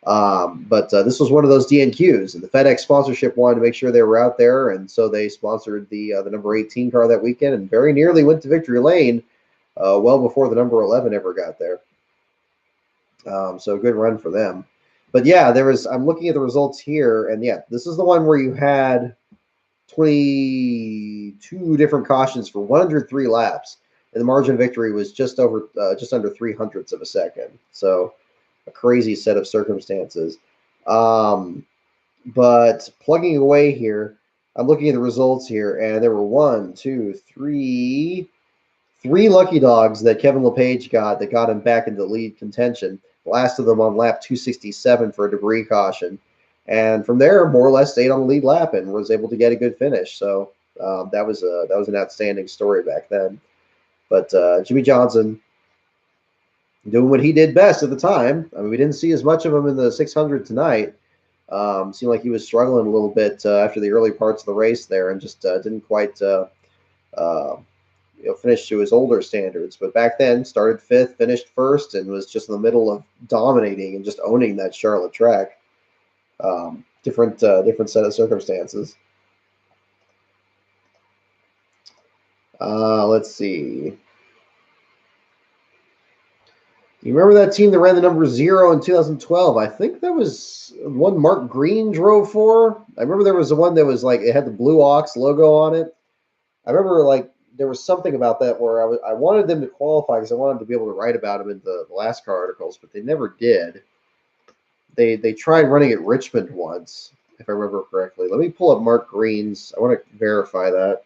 But this was one of those DNQs, and the FedEx sponsorship wanted to make sure they were out there, and so they sponsored the number 18 car that weekend, and very nearly went to victory lane well before the number 11 ever got there. So good run for them. But yeah, I'm looking at the results here, and yeah, this is the one where you had 22 different cautions for 103 laps, and the margin of victory was just under 0.03 of a second. So a crazy set of circumstances. But plugging away here, I'm looking at the results here, and there were three lucky dogs that Kevin LePage got that got him back into lead contention. The last of them on lap 267 for a debris caution. And from there, more or less stayed on the lead lap and was able to get a good finish. So that was an outstanding story back then. But Jimmy Johnson doing what he did best at the time. I mean, we didn't see as much of him in the 600 tonight. Seemed like he was struggling a little bit after the early parts of the race there and just didn't quite finish to his older standards. But back then, started 5th, finished 1st, and was just in the middle of dominating and just owning that Charlotte track. Different set of circumstances. Let's see. You remember that team that ran the number 0 in 2012? I think that was one Mark Green drove for. I remember there was the one that was like it had the Blue Ox logo on it. I remember like there was something about that where I wanted them to qualify because I wanted to be able to write about them in the last car articles, but they never did. They tried running at Richmond once, if I remember correctly. Let me pull up Mark Green's. I want to verify that.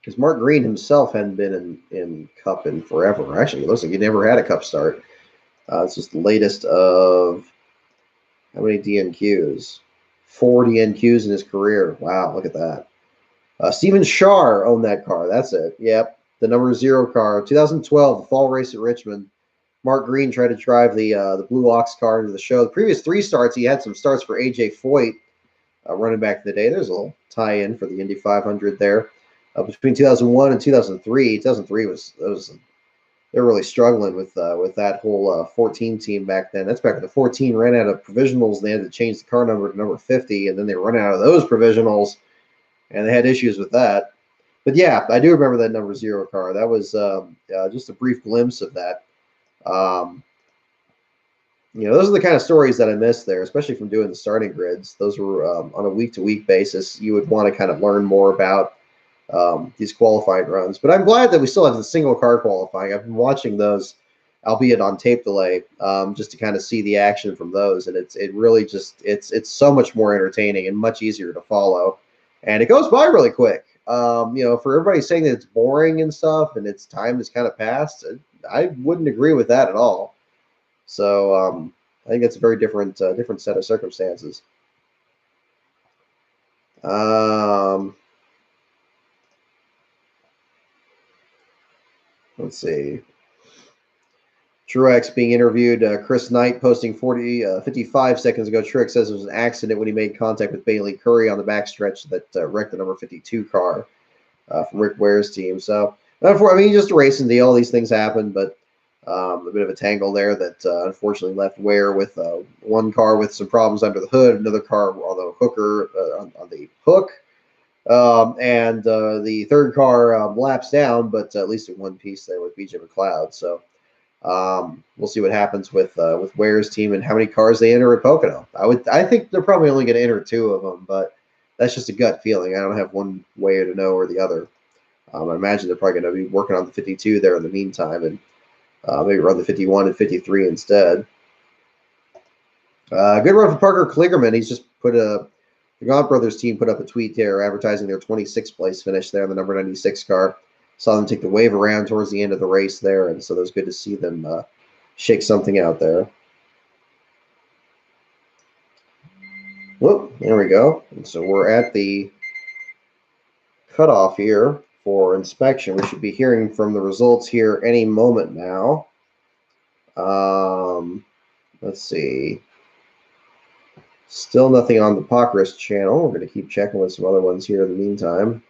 Because Mark Green himself hadn't been in Cup in forever. Actually, it looks like he never had a Cup start. It's just the latest of how many DNQs? 4 DNQs in his career. Wow, look at that. Steven Shar owned that car. That's it. Yep, the number 0 car. 2012, the fall race at Richmond. Mark Green tried to drive the Blue Ox car into the show. The previous 3 starts, he had some starts for AJ Foyt, running back in the day. There's a little tie-in for the Indy 500 there. Between 2001 and 2003, 2003 was they were really struggling with that whole 14 team back then. That's back when the 14 ran out of provisionals. They had to change the car number to number 50, and then they run out of those provisionals, and they had issues with that. But yeah, I do remember that number 0 car. That was just a brief glimpse of that. Those are the kind of stories that I missed there, especially from doing the starting grids. Those were on a week-to-week basis. You would want to kind of learn more about these qualifying runs. But I'm glad that we still have the single car qualifying. I've been watching those, albeit on tape delay, just to kind of see the action from those. And it really just it's so much more entertaining and much easier to follow. And it goes by really quick. For everybody saying that it's boring and stuff and its time has kind of passed, I wouldn't agree with that at all. So I think it's a very different set of circumstances. Let's see. Truex being interviewed. Chris Knight posting 55 seconds ago. Truex says it was an accident when he made contact with Bailey Curry on the backstretch that wrecked the number 52 car from Rick Ware's team. So, just a racing deal. These things happen, but a bit of a tangle there that unfortunately left Ware with one car with some problems under the hood, another car on the hooker on the hook. And the third car laps down, but at least in one piece there with BJ McLeod. So we'll see what happens with Ware's team and how many cars they enter at Pocono. I think they're probably only going to enter 2 of them, but that's just a gut feeling. I don't have one way to know or the other. I imagine they're probably going to be working on the 52 there in the meantime, and maybe run the 51 and 53 instead. Good run for Parker Kligerman. He's just put the Gaunt Brothers team put up a tweet there advertising their 26th place finish there in the number 96 car. Saw them take the wave around towards the end of the race there, and so it was good to see them shake something out there. Whoop, there we go. And so we're at the cutoff here for inspection. We should be hearing from the results here any moment now. Let's see. Still nothing on the Pockrus channel. We're going to keep checking with some other ones here in the meantime.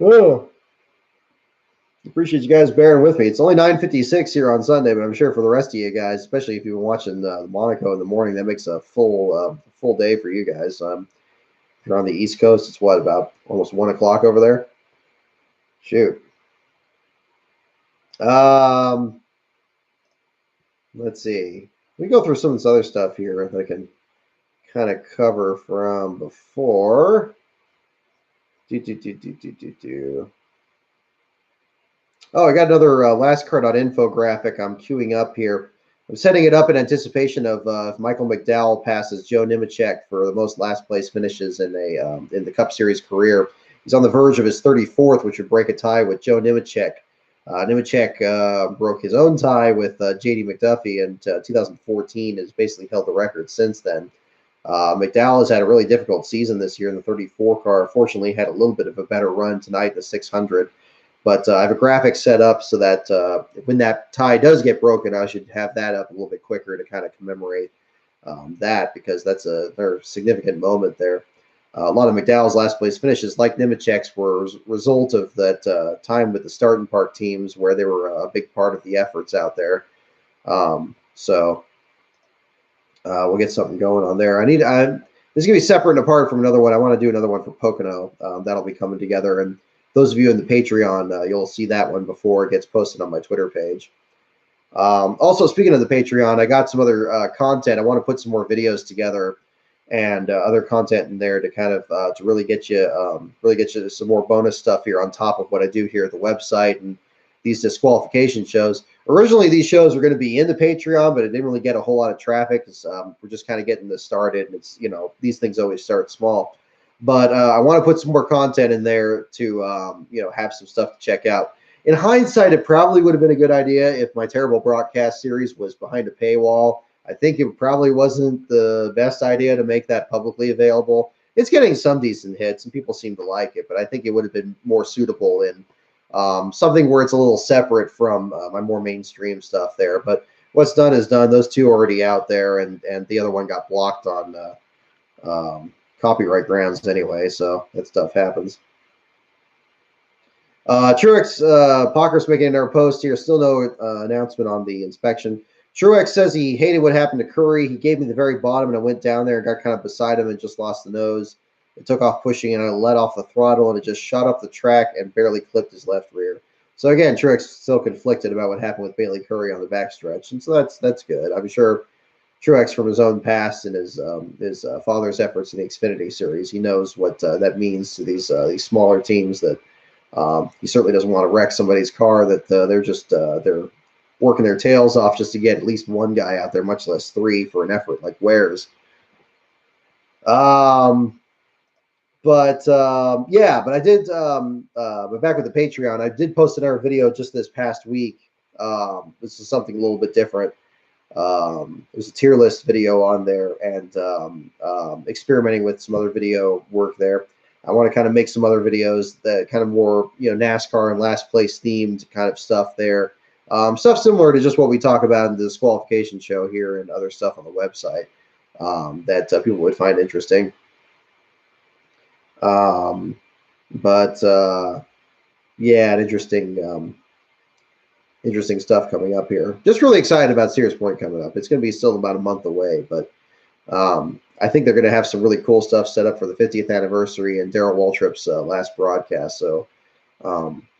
Oh, appreciate you guys bearing with me. It's only 9:56 here on Sunday, but I'm sure for the rest of you guys, especially if you've been watching the Monaco in the morning, that makes a full day for you guys. If you're on the East Coast, it's what, about almost 1 o'clock over there? Shoot. Let's see. We go through some of this other stuff here that I can kind of cover from before. Oh, I got another last card on infographic I'm queuing up here. I'm setting it up in anticipation of if Michael McDowell passes Joe Nemechek for the most last place finishes in the Cup Series career. He's on the verge of his 34th, which would break a tie with Joe Nemechek. Nemechek broke his own tie with J.D. McDuffie in 2014, has basically held the record since then. McDowell has had a really difficult season this year in the 34 car. Fortunately, had a little bit of a better run tonight in the 600. But I have a graphic set up so that when that tie does get broken, I should have that up a little bit quicker to kind of commemorate that, because that's a very significant moment there. A lot of McDowell's last place finishes, like Nemechek's, were a result of that time with the Start and Park teams, where they were a big part of the efforts out there. So we'll get something going on there. this is going to be separate and apart from another one. I want to do another one for Pocono. That'll be coming together. And those of you in the Patreon, you'll see that one before it gets posted on my Twitter page. Also, speaking of the Patreon, I got some other content. I want to put some more videos together and other content in there to kind of to really get you some more bonus stuff here on top of what I do here at the website and these disqualification shows. Originally, these shows were going to be in the Patreon, but it didn't really get a whole lot of traffic because we're just kind of getting this started. And it's, these things always start small. But I want to put some more content in there to, have some stuff to check out. In hindsight, it probably would have been a good idea if my terrible broadcast series was behind a paywall. I think it probably wasn't the best idea to make that publicly available. It's getting some decent hits, and people seem to like it, but I think it would have been more suitable in something where it's a little separate from my more mainstream stuff there. But what's done is done. Those two are already out there, and the other one got blocked on copyright grounds anyway, so that stuff happens. Truex, Pocker's making another post here. Still no announcement on the inspection. Truex says he hated what happened to Curry. He gave me the very bottom, and I went down there and got kind of beside him and just lost the nose. It took off pushing, and I let off the throttle, and it just shot up the track and barely clipped his left rear. So again, Truex still conflicted about what happened with Bailey Curry on the backstretch, and so that's good. I'm sure Truex, from his own past and his father's efforts in the Xfinity series, he knows what that means to these smaller teams. That he certainly doesn't want to wreck somebody's car. That they're working their tails off just to get at least one guy out there, much less three, for an effort like Ware's. But I did. But back with the Patreon, I did post another video just this past week. This is something a little bit different. There's a tier list video on there, and experimenting with some other video work there. I want to kind of make some other videos that kind of more, NASCAR and last place themed kind of stuff there. Stuff similar to just what we talk about in the disqualification show here and other stuff on the website that people would find interesting. An interesting stuff coming up here. Just really excited about Sears Point coming up. It's going to be still about a month away, but I think they're going to have some really cool stuff set up for the 50th anniversary and Darrell Waltrip's last broadcast. So,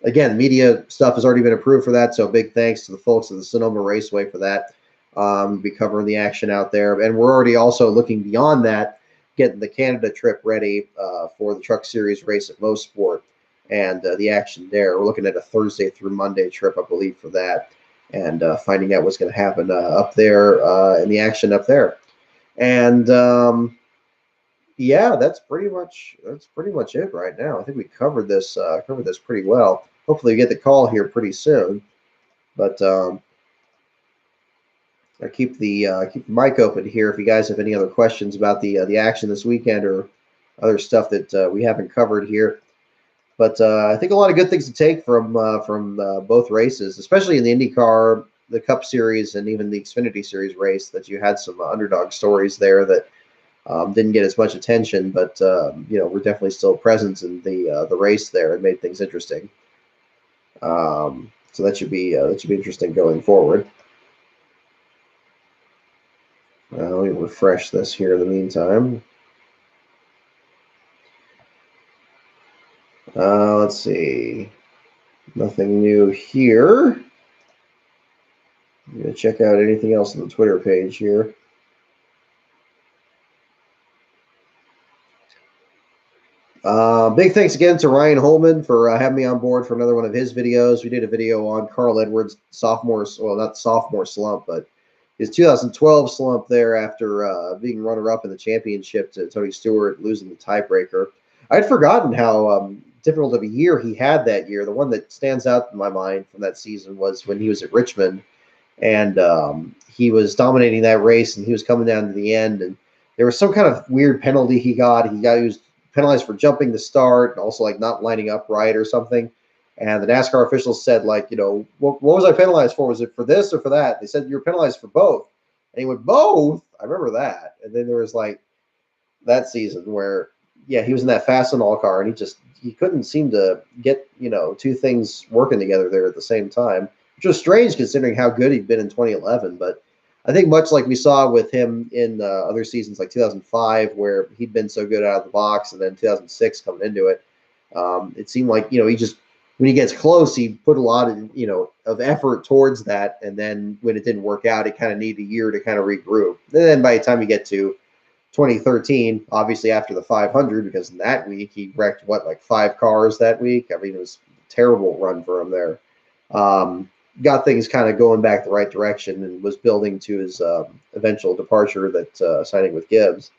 again, media stuff has already been approved for that. So big thanks to the folks at the Sonoma Raceway for that. We'll be covering the action out there. And we're already also looking beyond that, getting the Canada trip ready for the Truck Series race at Mosport and the action there. We're looking at a Thursday through Monday trip, I believe, for that, and finding out what's going to happen up there in the action up there. And that's pretty much it right now. I think we covered this pretty well. Hopefully, we get the call here pretty soon. But I keep the mic open here if you guys have any other questions about the action this weekend or other stuff that we haven't covered here. But I think a lot of good things to take from both races, especially in the IndyCar, the Cup Series, and even the Xfinity Series race. That you had some underdog stories there that didn't get as much attention, but we're definitely still present in the race there and made things interesting. So that should be interesting going forward. Let me refresh this here in the meantime. Let's see. Nothing new here. I'm going to check out anything else on the Twitter page here. Big thanks again to Ryan Holman for having me on board for another one of his videos. We did a video on Carl Edwards' not sophomore slump, but his 2012 slump there after being runner-up in the championship to Tony Stewart, losing the tiebreaker. I'd forgotten how difficult of a year he had that year. The one that stands out in my mind from that season was when he was at Richmond, and he was dominating that race, and he was coming down to the end, and there was some kind of weird penalty he got. He was penalized for jumping the start and also like not lining up right or something. And the NASCAR officials said, what was I penalized for? Was it for this or for that? They said, you're penalized for both. And he went, both? I remember that. And then there was that season where, he was in that Fastenal car, and he couldn't seem to get, two things working together there at the same time, which was strange considering how good he'd been in 2011. But I think much like we saw with him in other seasons like 2005, where he'd been so good out of the box, and then 2006 coming into it, it seemed like, he just, when he gets close, he put a lot of, of effort towards that. And then when it didn't work out, it kind of needed a year to kind of regroup. And then by the time you get to 2013, obviously after the 500, because in that week he wrecked like 5 cars that week. I mean, it was a terrible run for him there. Got things kind of going back the right direction and was building to his eventual departure, that signing with Gibbs.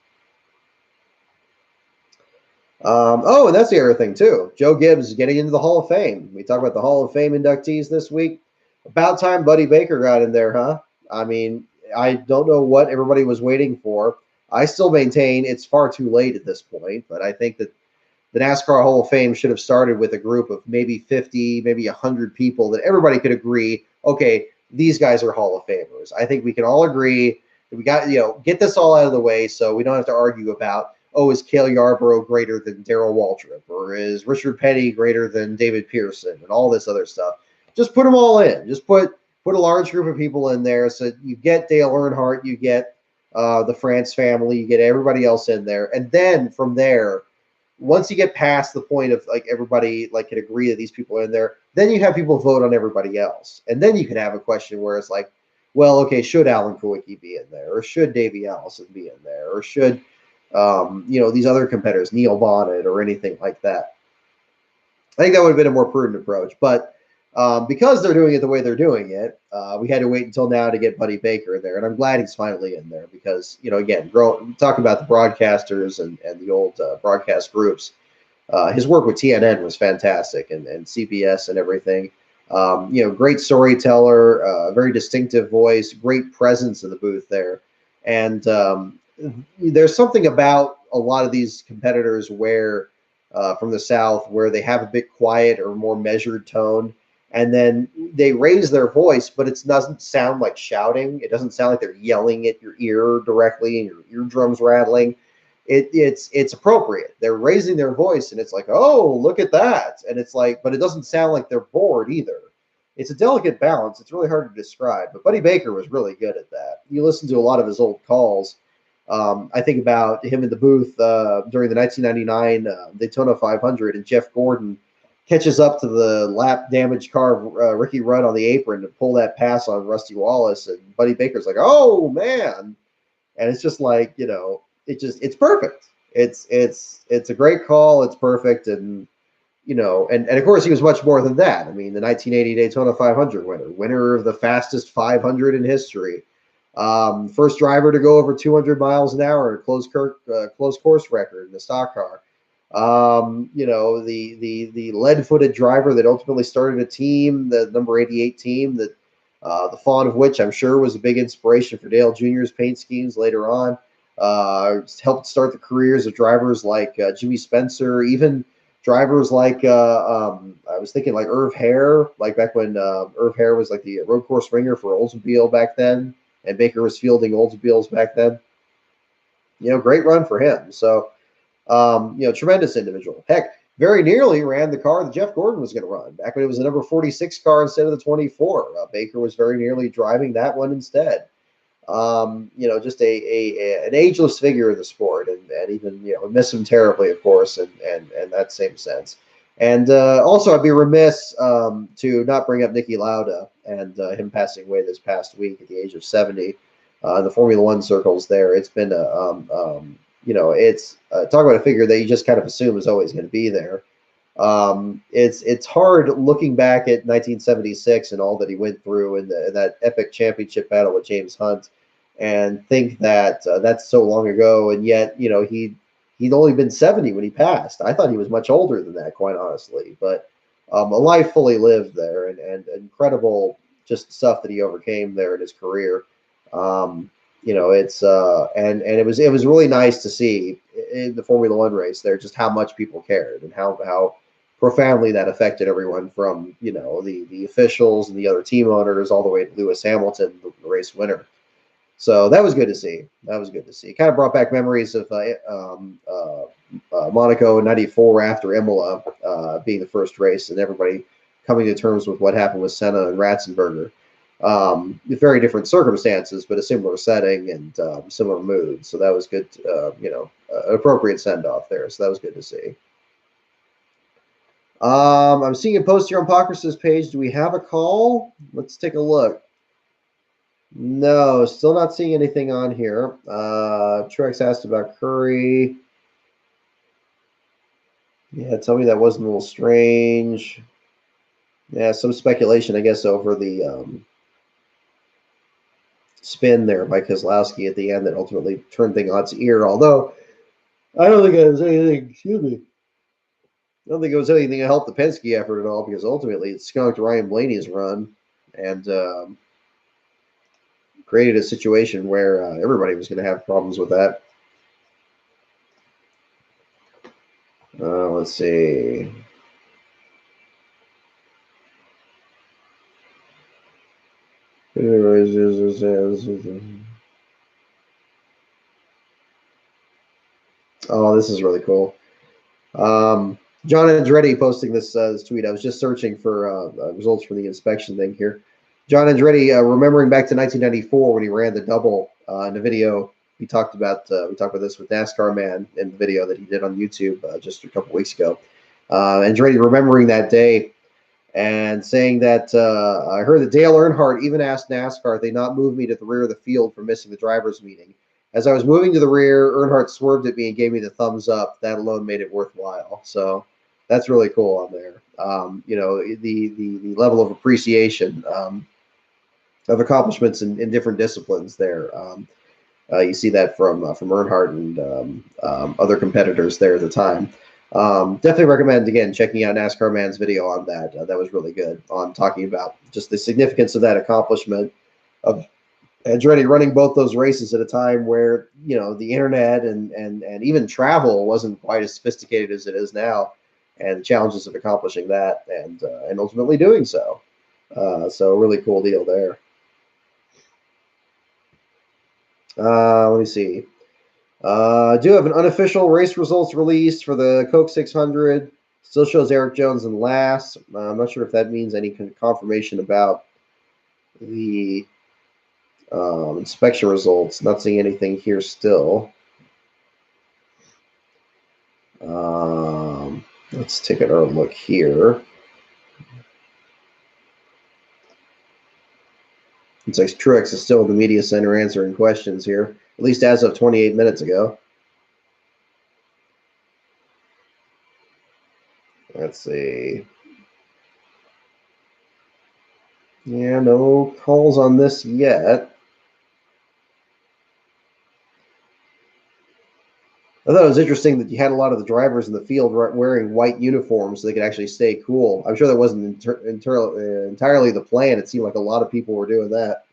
Oh, and that's the other thing too. Joe Gibbs is getting into the Hall of Fame. We talk about the Hall of Fame inductees this week. About time Buddy Baker got in there, huh? I mean, I don't know what everybody was waiting for. I still maintain it's far too late at this point, but I think that the NASCAR Hall of Fame should have started with a group of maybe 50, maybe 100 people that everybody could agree, okay, these guys are Hall of Famers. I think we can all agree that we got, get this all out of the way so we don't have to argue about, oh, is Cale Yarborough greater than Darrell Waltrip, or is Richard Petty greater than David Pearson, and all this other stuff. Just put them all in. Just put a large group of people in there, so you get Dale Earnhardt, you get the France family, you get everybody else in there, and then from there, once you get past the point of like everybody like can agree that these people are in there, then you have people vote on everybody else, and then you can have a question where it's like, well, okay, should Alan Kulwicki be in there, or should Davey Allison be in there, or should these other competitors, Neil Bonnet or anything like that. I think that would have been a more prudent approach, but because they're doing it the way they're doing it, we had to wait until now to get Buddy Baker in there, and I'm glad he's finally in there because, again, talking about the broadcasters and the old broadcast groups, his work with TNN was fantastic, and CBS and everything. Great storyteller, very distinctive voice, great presence in the booth there, and there's something about a lot of these competitors where from the South where they have a bit quiet or more measured tone, and then they raise their voice, but it doesn't sound like shouting. It doesn't sound like they're yelling at your ear directly and your eardrums rattling. It's appropriate. They're raising their voice, and it's like, oh, look at that. And it's like, but it doesn't sound like they're bored either. It's a delicate balance. It's really hard to describe. But Buddy Baker was really good at that. You listen to a lot of his old calls. I think about him in the booth during the 1999 Daytona 500, and Jeff Gordon catches up to the lap damaged car of Ricky Rudd on the apron to pull that pass on Rusty Wallace, and Buddy Baker's like, "Oh man!" And it's just like, it's perfect. It's a great call. It's perfect, and and of course he was much more than that. I mean, the 1980 Daytona 500 winner of the fastest 500 in history. First driver to go over 200 miles an hour, close course record in the stock car. The lead-footed driver that ultimately started a team, the number 88 team, that the font of which I'm sure was a big inspiration for Dale Jr.'s paint schemes later on. Helped start the careers of drivers like Jimmy Spencer, even drivers like I was thinking like Irv Hare, like back when Irv Hare was like the road course ringer for Oldsmobile back then, and Baker was fielding Oldsmobiles back then. Great run for him. So, tremendous individual. Heck, very nearly ran the car that Jeff Gordon was going to run back when it was the number 46 car instead of the 24. Baker was very nearly driving that one instead. Just an ageless figure in the sport, and even miss him terribly, of course, and that same sense. And also, I'd be remiss to not bring up Niki Lauda and him passing away this past week at the age of 70. The Formula One circles there, it's been it's talk about a figure that you just kind of assume is always going to be there. It's hard looking back at 1976 and all that he went through in that epic championship battle with James Hunt, and think that that's so long ago, and yet he'd only been 70 when he passed. I thought he was much older than that, quite honestly. But a life fully lived there, and incredible just stuff that he overcame there in his career. It's and it was really nice to see in the Formula One race there just how much people cared and how profoundly that affected everyone from the officials and the other team owners all the way to Lewis Hamilton, the race winner. So that was good to see. It kind of brought back memories of Monaco in '94 after Imola being the first race, and everybody coming to terms with what happened with Senna and Ratzenberger. Very different circumstances, but a similar setting and similar mood. So that was good. An appropriate send off there. So that was good to see. I'm seeing a post here on Pockrace's page. Do we have a call? Let's take a look. No, still not seeing anything on here. Truex asked about Curry. Yeah, tell me that wasn't a little strange. Yeah, some speculation, I guess, over the spin there by Keselowski at the end that ultimately turned things on its ear. Although I don't think it was anything. Excuse me. I don't think it was anything to help the Penske effort at all, because ultimately it skunked Ryan Blaney's run and created a situation where everybody was going to have problems with that. Let's see. Oh, this is really cool. John Andretti posting this tweet. I was just searching for results from the inspection thing here. John Andretti, remembering back to 1994 when he ran the double in the video, we talked about this with NASCAR Man in the video that he did on YouTube just a couple weeks ago. Andretti remembering that day and saying that I heard that Dale Earnhardt even asked NASCAR if they not move me to the rear of the field for missing the drivers' meeting. As I was moving to the rear, Earnhardt swerved at me and gave me the thumbs up. That alone made it worthwhile. So that's really cool on there. The level of appreciation of accomplishments in different disciplines there. You see that from Earnhardt and other competitors there at the time. Definitely recommend, again, checking out NASCAR Man's video on that. That was really good on talking about just the significance of that accomplishment of Andretti running both those races at a time where, the internet and even travel wasn't quite as sophisticated as it is now, and the challenges of accomplishing that and ultimately doing so. So a really cool deal there. Let me see. I do have an unofficial race results released for the Coke 600. Still shows Erik Jones in last. I'm not sure if that means any confirmation about the inspection results. Not seeing anything here still. Let's take another look here. Looks like Truex is still in the media center answering questions here, at least as of 28 minutes ago. Let's see. Yeah, no calls on this yet. I thought it was interesting that you had a lot of the drivers in the field wearing white uniforms so they could actually stay cool. I'm sure that wasn't entirely the plan. It seemed like a lot of people were doing that.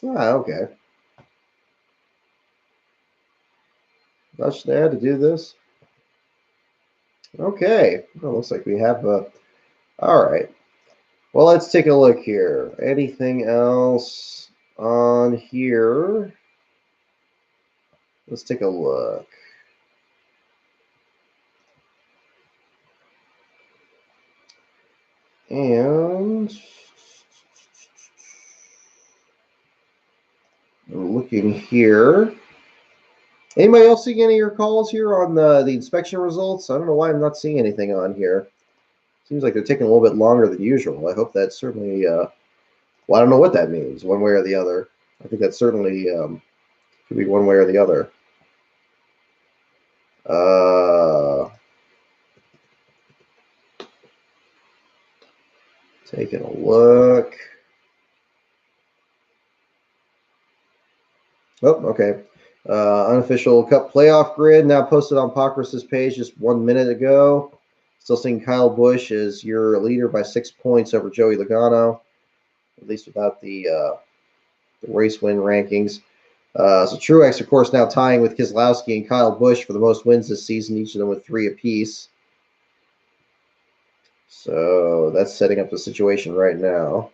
Okay. Rush there to do this. Okay. Well, looks like we have all right. Well, let's take a look here. Anything else on here? Let's take a look. And I'm looking here. Anybody else seeing any of your calls here on the inspection results? I don't know why I'm not seeing anything on here. Seems like they're taking a little bit longer than usual. I hope that's certainly, well, I don't know what that means, one way or the other. I think that certainly could be one way or the other. Taking a look. Oh, okay. Unofficial Cup playoff grid now posted on Pockrace's page just 1 minute ago. Still seeing Kyle Busch as your leader by 6 points over Joey Logano, at least without the race win rankings. So Truex, of course, now tying with Keselowski and Kyle Busch for the most wins this season, each of them with 3 apiece. So that's setting up the situation right now.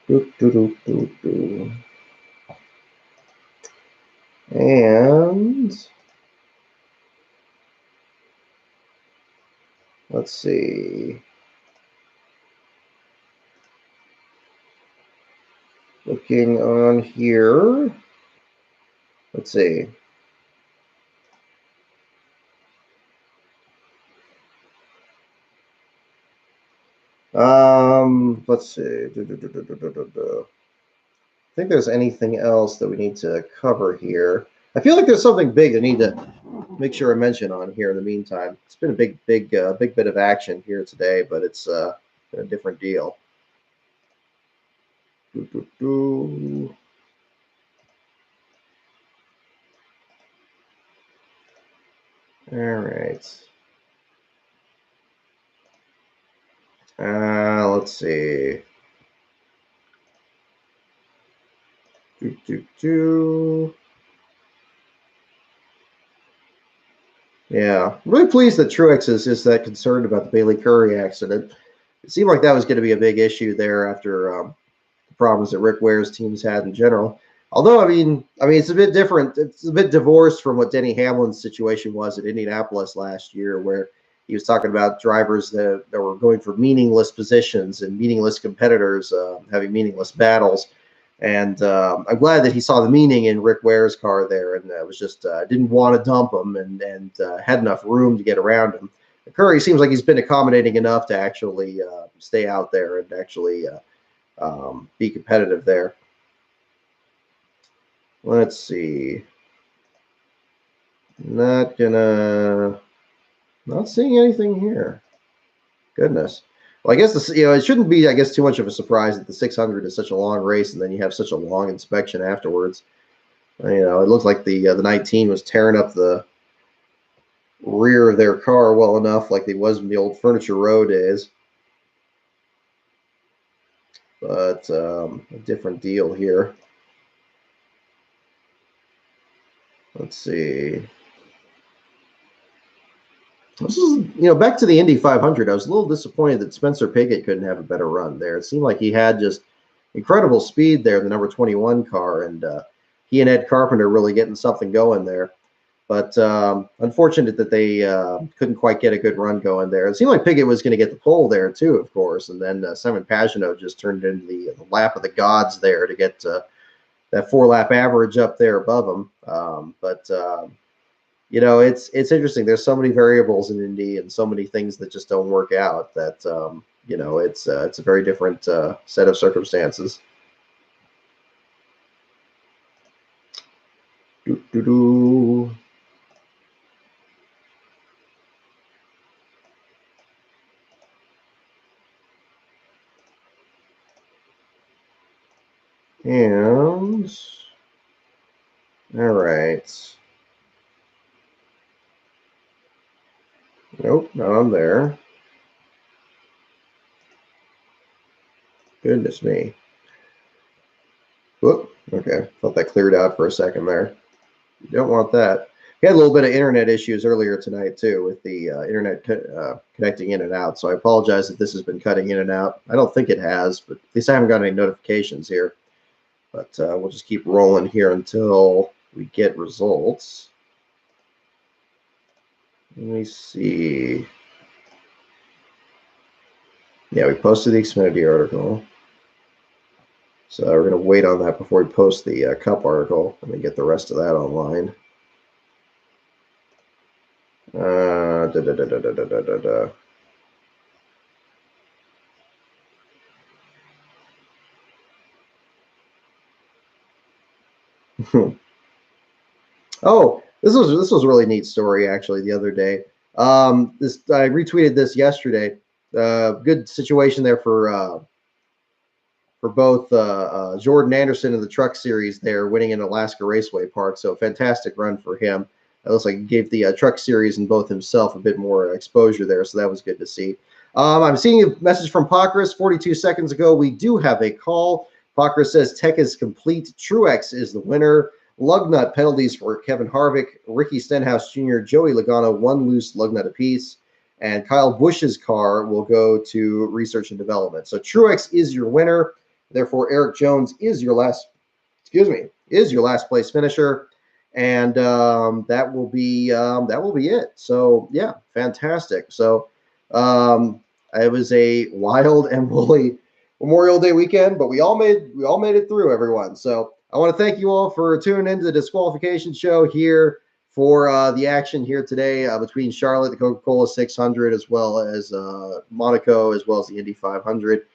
And let's see. Looking on here. Let's see. Let's see. I think there's anything else that we need to cover here. I feel like there's something big I need to make sure I mention on here in the meantime. It's been a big bit of action here today, but it's been a different deal. All right. Let's see. Yeah, I'm really pleased that Truex is that concerned about the Bailey Curry accident. It seemed like that was going to be a big issue there after the problems that Rick Ware's teams had in general. Although, I mean, it's a bit different. It's a bit divorced from what Denny Hamlin's situation was at Indianapolis last year, where he was talking about drivers that were going for meaningless positions and meaningless competitors having meaningless battles. And I'm glad that he saw the meaning in Rick Ware's car there, and was just didn't want to dump him and had enough room to get around him. Curry seems like he's been accommodating enough to actually stay out there and actually be competitive there. Let's see. Not seeing anything here. Goodness. Well, I guess this, it shouldn't be, I guess, too much of a surprise that the 600 is such a long race, and then you have such a long inspection afterwards. It looks like the 19 was tearing up the rear of their car well enough, like it was in the old Furniture Row days. But a different deal here. Let's see. This is, back to the Indy 500. I was a little disappointed that Spencer Pigot couldn't have a better run there. It seemed like he had just incredible speed there, the number 21 car, and he and Ed Carpenter really getting something going there. But unfortunate that they couldn't quite get a good run going there. It seemed like Pigot was going to get the pole there too, of course, and then Simon Pagenaud just turned it into the lap of the gods there to get that 4-lap average up there above him. It's interesting. There's so many variables in Indy and so many things that just don't work out that, it's a very different set of circumstances. And all right. Nope, not on there. Goodness me. Whoop. Okay, thought that cleared out for a second there. You don't want that. We had a little bit of internet issues earlier tonight too, with the internet connecting in and out. So I apologize if this has been cutting in and out. I don't think it has, but at least I haven't got any notifications here. But we'll just keep rolling here until we get results. Let me see. Yeah, we posted the XFINITY article. So we're going to wait on that before we post the Cup article and then get the rest of that online. Oh, this was a really neat story actually the other day. I retweeted this yesterday. Good situation there for both Jordan Anderson and the Truck Series there, winning in Alaska Raceway Park. So fantastic run for him. It looks like he gave the Truck Series and both himself a bit more exposure there. So that was good to see. I'm seeing a message from Pockrass 42 seconds ago. We do have a call. Pockrass says tech is complete. Truex is the winner. Lug nut penalties for Kevin Harvick, Ricky Stenhouse Jr., Joey Logano, one loose lug nut apiece. And Kyle Busch's car will go to research and development. So Truex is your winner. Therefore, Erik Jones is your last, place finisher, and that will be it. So yeah, fantastic. So it was a wild and woolly Memorial Day weekend, but we all made it through, everyone. So I want to thank you all for tuning into the disqualification show here for the action here today between Charlotte, the Coca-Cola 600, as well as Monaco, as well as the Indy 500.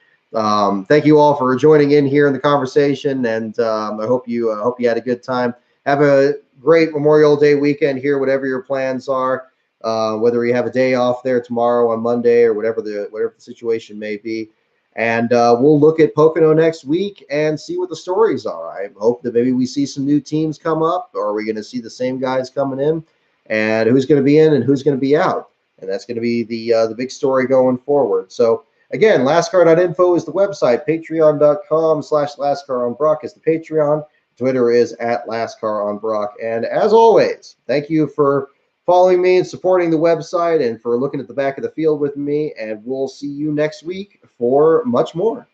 Thank you all for joining in here in the conversation, and I hope you had a good time. Have a great Memorial Day weekend here, whatever your plans are. Whether you have a day off there tomorrow on Monday or whatever the situation may be. And we'll look at Pocono next week and see what the stories are. I hope that maybe we see some new teams come up, or are we going to see the same guys coming in, and who's going to be in and who's going to be out. And that's going to be the big story going forward. So again, lastcar.info is the website. Patreon.com/lastcaronbrock is the Patreon. Twitter is @lastcaronbrock. And as always, thank you for following me and supporting the website and for looking at the back of the field with me. And we'll see you next week for much more.